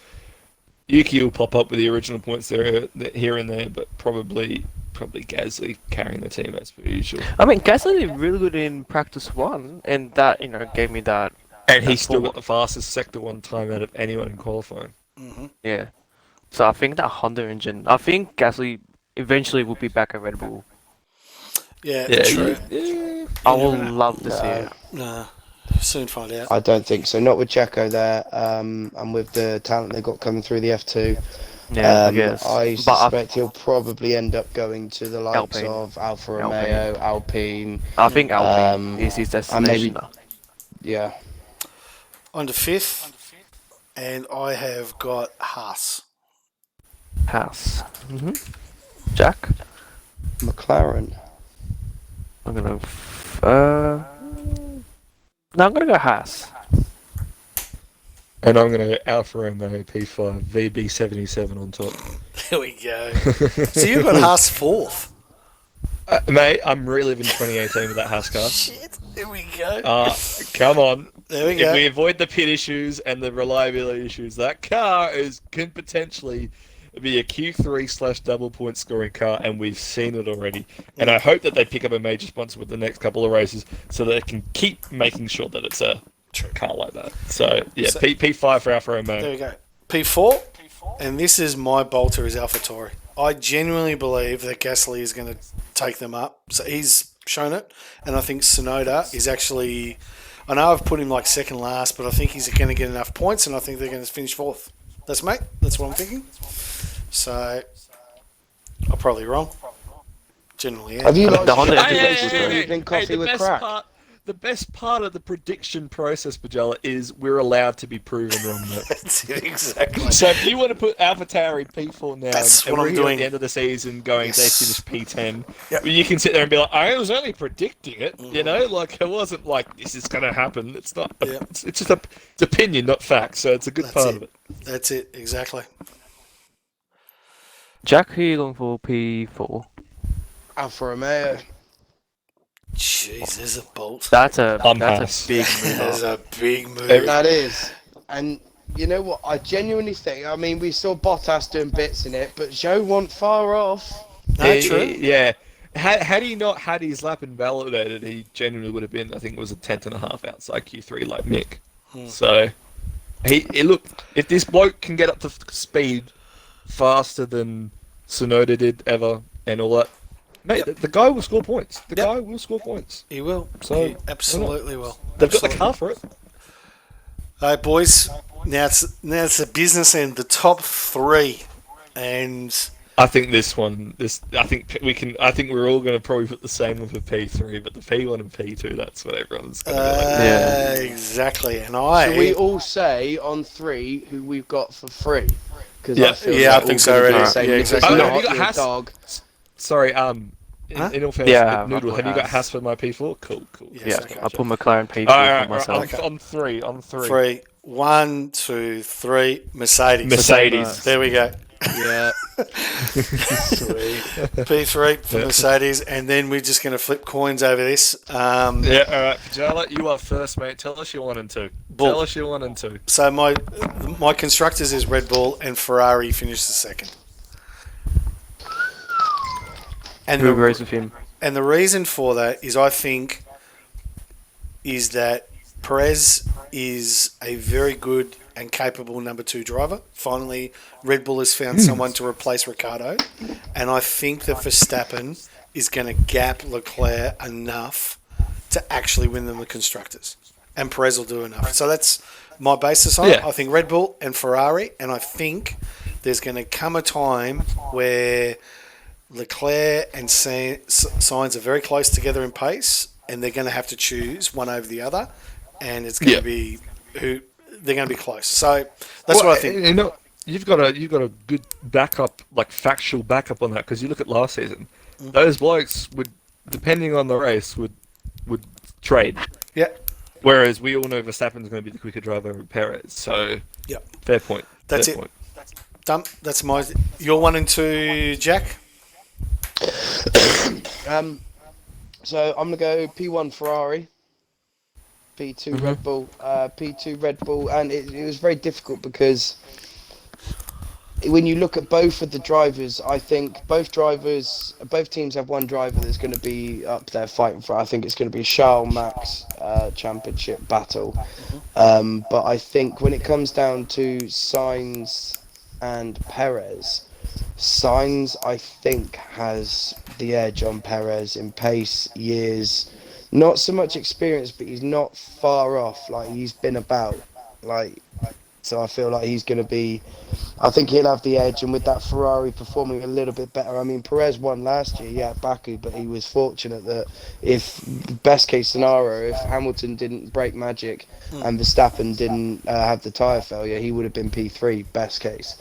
Yuki will pop up with the original points there here and there, but probably Gasly carrying the team as per usual. I mean, Gasly did really good in practice 1, and that gave me that. And he That's still forward. got the fastest sector 1 time out of anyone in qualifying. Yeah. So I think that Honda engine. I think Gasly eventually will be back at Red Bull. Yeah, Yeah, true. I will love to see it. Nah, soon find out. I don't think so. Not with Jacko there, and with the talent they got coming through the F2. Yeah, I guess. I But suspect he'll probably end up going to the likes Alpine. of Alfa Romeo, Alpine. I think Alpine is his destination. maybe- Yeah. On to 5th, and I have got Haas. House. Jack? McLaren. I'm gonna. No, I'm gonna go Haas. And I'm going to go Alfa Romeo P5 VB77 on top. There we go. So you've got Haas 4th. Mate, I'm reliving 2018 with that Haas car. Shit. There we go. Come on. There we If go. we avoid the pit issues and the reliability issues, that car can potentially be a Q3/double point scoring car, and we've seen it already. And I hope that they pick up a major sponsor with the next couple of races so that they can keep making sure that it's a car like that. So, yeah, So- P5 for Alfa Romeo. There we go. P4, and this is my bolter, is AlphaTauri. I genuinely believe that Gasly is going to take them up. So he's shown it, and I think Tsunoda is actually. I know I've put him like second last, but I think he's going to get enough points, and I think they're going to finish fourth. That's what I'm thinking. So I'm probably wrong. Generally, yeah. Have you The Honda been coffee with crack? The best part of the prediction process, Pajala, is we're allowed to be proven wrong. That's it, exactly. So if you want to put AlphaTauri P4 now, That's and what we're I'm here doing. at the end of the season going, Yes. they finished P10, Yep. you can sit there and be like, I was only predicting it, you know? Like, it wasn't like, this is going to happen. It's not. Yep. It's just it's opinion, not fact, so it's a good part of it. That's it, exactly. Jack, who are you going for P4? Alfa Romeo. Jeez, there's a bolt. That's a Pass. big There's move. a big move. That is. And you know what? I genuinely think, I mean, we saw Bottas doing bits in it, but Joe wasn't far off. No, true. Yeah. Had he not had his lap invalidated, he genuinely would have been, I think it was a 10th and a half outside Q3 like Mick. So, he look, if this bloke can get up to speed faster than Tsunoda did ever and all that, mate, the guy will score points. The guy will score points. He will. So, He absolutely will. They've got the car for it. All right, boys. Now it's the business end, the top three, and I think I think we're all going to probably put the same one for P3, but the P1 and P2, that's what everyone's going to be like. exactly. And Should we all say on 3 who we've got for free? Because Yeah. I feel Yeah, I like think all so gonna be already. the same. Yeah, If it's exactly. not, Have you got you're a Haas? dog. Sorry, in all fairness, Yeah, Noodle, I'll have you put got Haas. Haas for my P4? Cool. Yeah, okay. I'll put McLaren P2 Alright, for myself. on three. three. 1, 2, 3. Mercedes. Mercedes. There we go. Yeah. P3 for Mercedes, and then we're just going to flip coins over this. Yeah, alright, Pajala, you are first, mate. Tell us your 1 and 2. Bull. Tell us your 1 and 2. So my constructors is Red Bull, and Ferrari finished the second. And Who agrees with him? And the reason for that is I think is that Perez is a very good and capable number 2 driver. Finally, Red Bull has found someone to replace Ricciardo. And I think that Verstappen is going to gap Leclerc enough to actually win them the constructors. And Perez will do enough. So that's my basis on it. I think Red Bull and Ferrari. And I think there's going to come a time where Leclerc and Sainz are very close together in pace, and they're going to have to choose one over the other, and it's going to be who they're going to be close. So that's what I think. You know, you've got a good backup, like factual backup on that, because you look at last season, those blokes would, depending on the race, would trade. Yeah. Whereas we all know Verstappen's going to be the quicker driver over Perez. So fair point. That's fair it. Point. Done. That's your 1 and 2, Jack. So I'm gonna go P1 Ferrari, P2 Red Bull, P2 Red Bull, and it was very difficult because when you look at both of the drivers, I think both teams have one driver that's going to be up there fighting for. I think it's going to be Charles Max championship battle, but I think when it comes down to Sainz and Perez. Sainz, I think, has the edge on Perez in pace, years, not so much experience, but he's not far off. Like, he's been about, so I feel like he's going to be. I think he'll have the edge, and with that Ferrari performing a little bit better. I mean, Perez won last year, at Baku, but he was fortunate that if best case scenario, if Hamilton didn't break magic and Verstappen didn't have the tyre failure, he would have been P3 best case.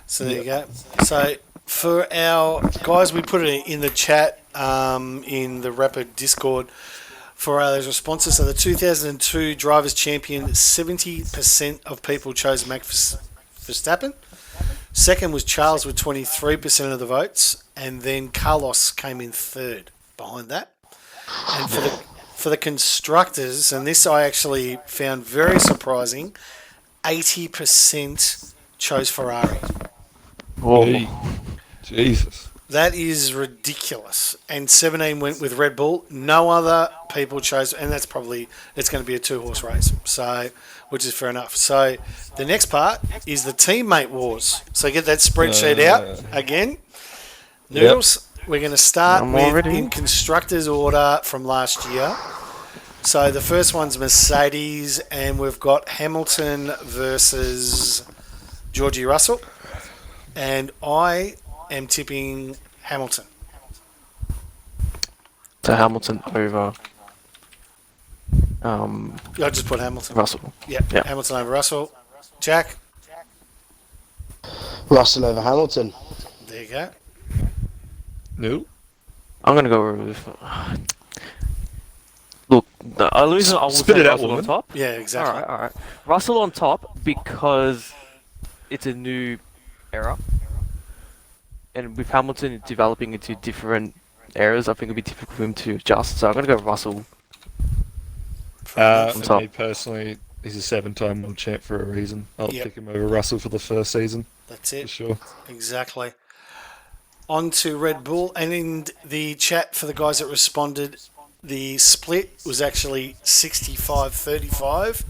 So there you go. So for our guys, we put it in the chat in the Rapid Discord for those responses. So the 2002 Drivers' Champion, 70% of people chose Max Verstappen. Second was Charles with 23% of the votes, and then Carlos came in third behind that. And for the constructors, and this I actually found very surprising, 80% chose Ferrari. Whoa. Jesus. That is ridiculous. And 17 went with Red Bull. No other people chose, and it's going to be a 2-horse race. So, which is fair enough. So, the next part is the teammate wars. So, get that spreadsheet out again. Noodles, we're going to start in constructors order from last year. So, the first one's Mercedes, and we've got Hamilton versus Georgie Russell. And I am tipping Hamilton. So Hamilton over. I just put Hamilton. Russell. Yeah, Hamilton over Russell. Jack. Russell over Hamilton. There you go. No. I'm gonna go with. Look, the only reason I will Spit say it out, Russell on woman. top. Yeah, exactly. All right. Russell on top because it's a new era. And with Hamilton developing into different eras, I think it'd be difficult for him to adjust. So I'm going to go with Russell. For me personally, he's a 7-time world champ for a reason. I'll pick him over Russell for the first season. That's it. For sure. Exactly. On to Red Bull. And in the chat for the guys that responded, the split was actually 65-35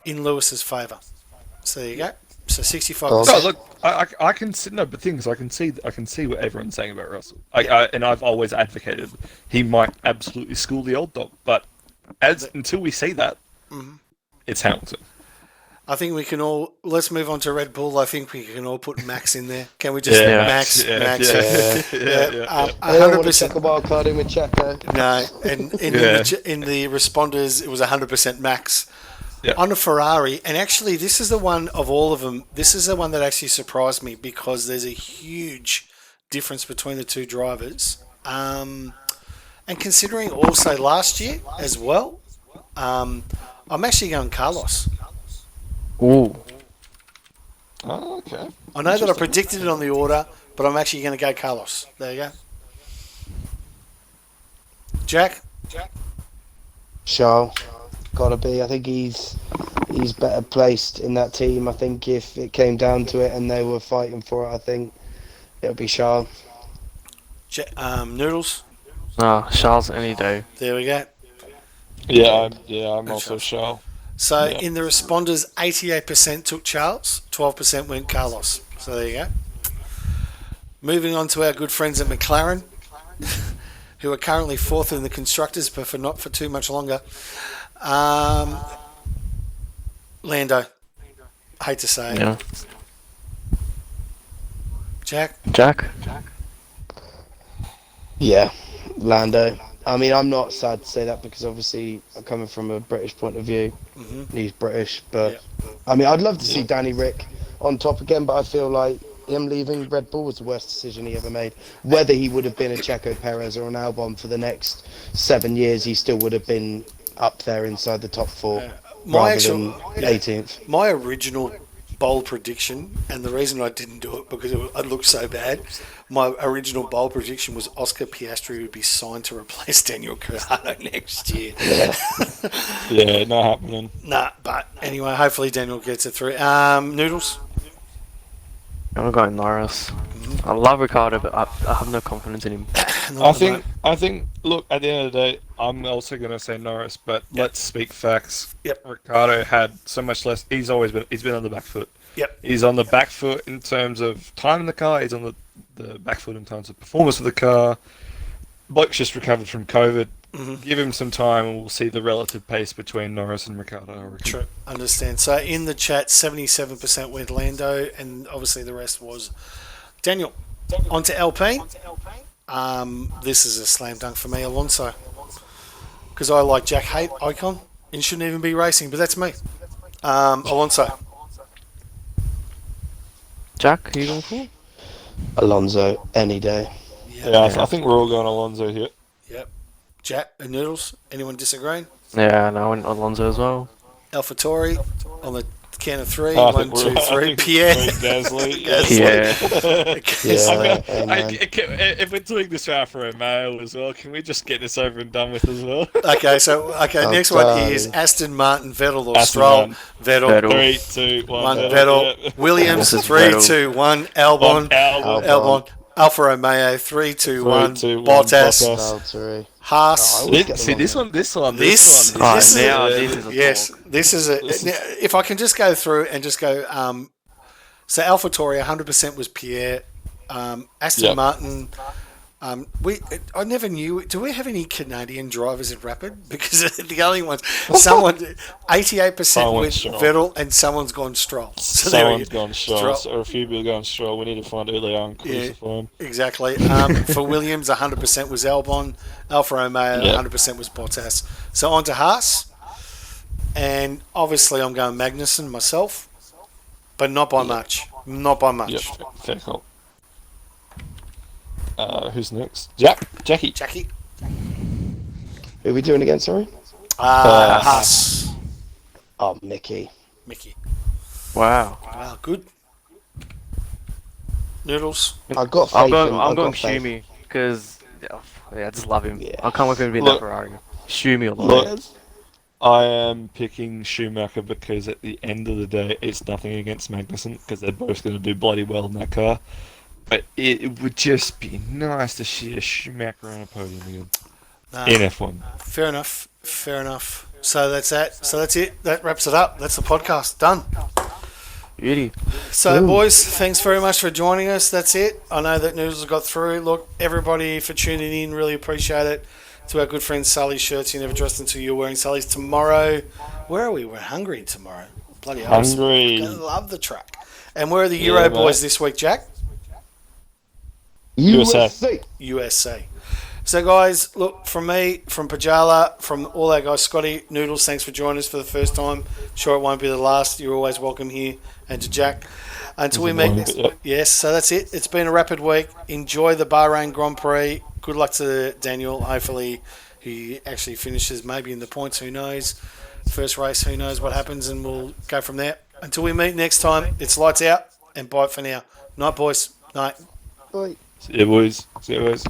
in Lewis's favour. So there you go. So 65%. Oh, look, I can see, no, but things I can see what everyone's saying about Russell. And I've always advocated he might absolutely school the old dog, but until we see that, it's Hamilton. I think we can all. Let's move on to Red Bull. I think we can all put Max in there. Can we just Max? I don't want to take a wild card in with Checo. No, and in the responders, it was 100% Max. Yeah. On a Ferrari, and actually this is the one of all of them, this is the one that actually surprised me because there's a huge difference between the two drivers. And considering also last year as well, I'm actually going Carlos. Ooh. Oh, okay. I know that I predicted it on the order, but I'm actually going to go Carlos. There you go. Jack? Charles. Gotta be. I think he's better placed in that team. I think if it came down to it and they were fighting for it, I think it would be Charles. Noodles? Charles any day. There we go. I'm also Charles. So in the responders, 88% took Charles, 12% went Carlos. So there you go. Moving on to our good friends at McLaren, who are currently fourth in the constructors, but not for too much longer. Lando. Hate to say it. Yeah. Jack? Yeah, Lando. I mean, I'm not sad to say that because obviously I'm coming from a British point of view. He's British, but I mean, I'd love to see Danny Rick on top again, but I feel like him leaving Red Bull was the worst decision he ever made. Whether he would have been a Checo Perez or an Albon for the next 7 years, he still would have been up there inside the top 4 rather than 18th. My original bold prediction, and the reason I didn't do it because it looked so bad, my original bold prediction was Oscar Piastri would be signed to replace Daniel Ricciardo next year. Yeah, not happening. Nah, but anyway, hopefully Daniel gets it through. Noodles? I'm going Norris. I love Ricardo, but I have no confidence in him. I think. Look, at the end of the day, I'm also going to say Norris, but let's speak facts. Ricardo had so much less. He's been on the back foot. He's on the back foot in terms of time in the car. He's on the back foot in terms of performance of the car. Bloke's just recovered from COVID. Give him some time, and we'll see the relative pace between Norris and Ricciardo. True, understand. So in the chat, 77% went Lando, and obviously the rest was Daniel. On to Alpine. This is a slam dunk for me, Alonso, because I like Jack Hate Icon and shouldn't even be racing, but that's me. Alonso. Jack, who you going for? Alonso, any day. I think we're all going Alonso here. Yep. Jack and Noodles, anyone disagreeing? Yeah, no, I went Alonso as well. AlphaTauri on the count of 3. 1, 2, 3. Pierre. Gasly. If we're doing this for a male as well, can we just get this over and done with as well? Next one is Aston Martin, Vettel or Stroll. Vettel. 3, 2, 1. Vettel. Williams, 3, 2, 1. Albon. Alfa Romeo, 3, 2, 1. 3, 2, 1, Bottas. Valtteri. Haas. Oh, I always get See them this wrong. one, this one, This- this one. this is now a- this is a Yes, talk. this is a. This is- now, if I can just go through and just go, so AlphaTauri 100% was Pierre, Aston Yep. Martin. I never knew. Do we have any Canadian drivers in Rapid? Because the only ones, 88% Someone went Stroll. Vettel and someone's gone Stroll. So there Someone's we- gone Stroll, or a few people gone Stroll. We need to find who they are and crucify them. Exactly. For Williams, 100% was Albon. Alfa Romeo, Yeah. 100% was Bottas. So on to Haas. And obviously I'm going Magnussen myself, but not by much. Not by much. Yep, fair call. Who's next? Jackie. Jackie? Who are we doing again, sorry? Haas. Oh, Mickey. Mickey. Wow. Wow, good. Noodles. I've got faith I'm going. in- I'm I've going got faith. Schumi because I just love him. Yeah. I can't wait for him to be in Look- that Ferrari. Schumi all the way. Look, I am picking Schumacher because at the end of the day, it's nothing against Magnussen because they're both going to do bloody well in that car. But it would just be nice to see a Schumacher on a podium again in F1. Fair enough. Fair enough. So that's that. So that's it. That wraps it up. That's the podcast. Done. Beauty. So, boys, thanks very much for joining us. That's it. I know that Noodles got through. Look, everybody for tuning in. Really appreciate it. To our good friend Sully's shirts. You never dressed until you're wearing Sully's. Tomorrow, where are we? We're hungry tomorrow. Bloody hell. Hungry. I love the track. And where are the Euro Yeah, boys mate. this week, Jack? USA. USA. So, guys, look, from me, from Pajala, from all our guys, Scotty, Noodles, thanks for joining us for the first time. Sure, it won't be the last. You're always welcome here. And to Jack. Until we meet next. Yep. Yes, so that's it. It's been a rapid week. Enjoy the Bahrain Grand Prix. Good luck to Daniel. Hopefully, he actually finishes maybe in the points. Who knows? First race, who knows what happens, and we'll go from there. Until we meet next time, it's lights out and bye for now. Night, boys. Night. Bye. See you, boys. See you, boys.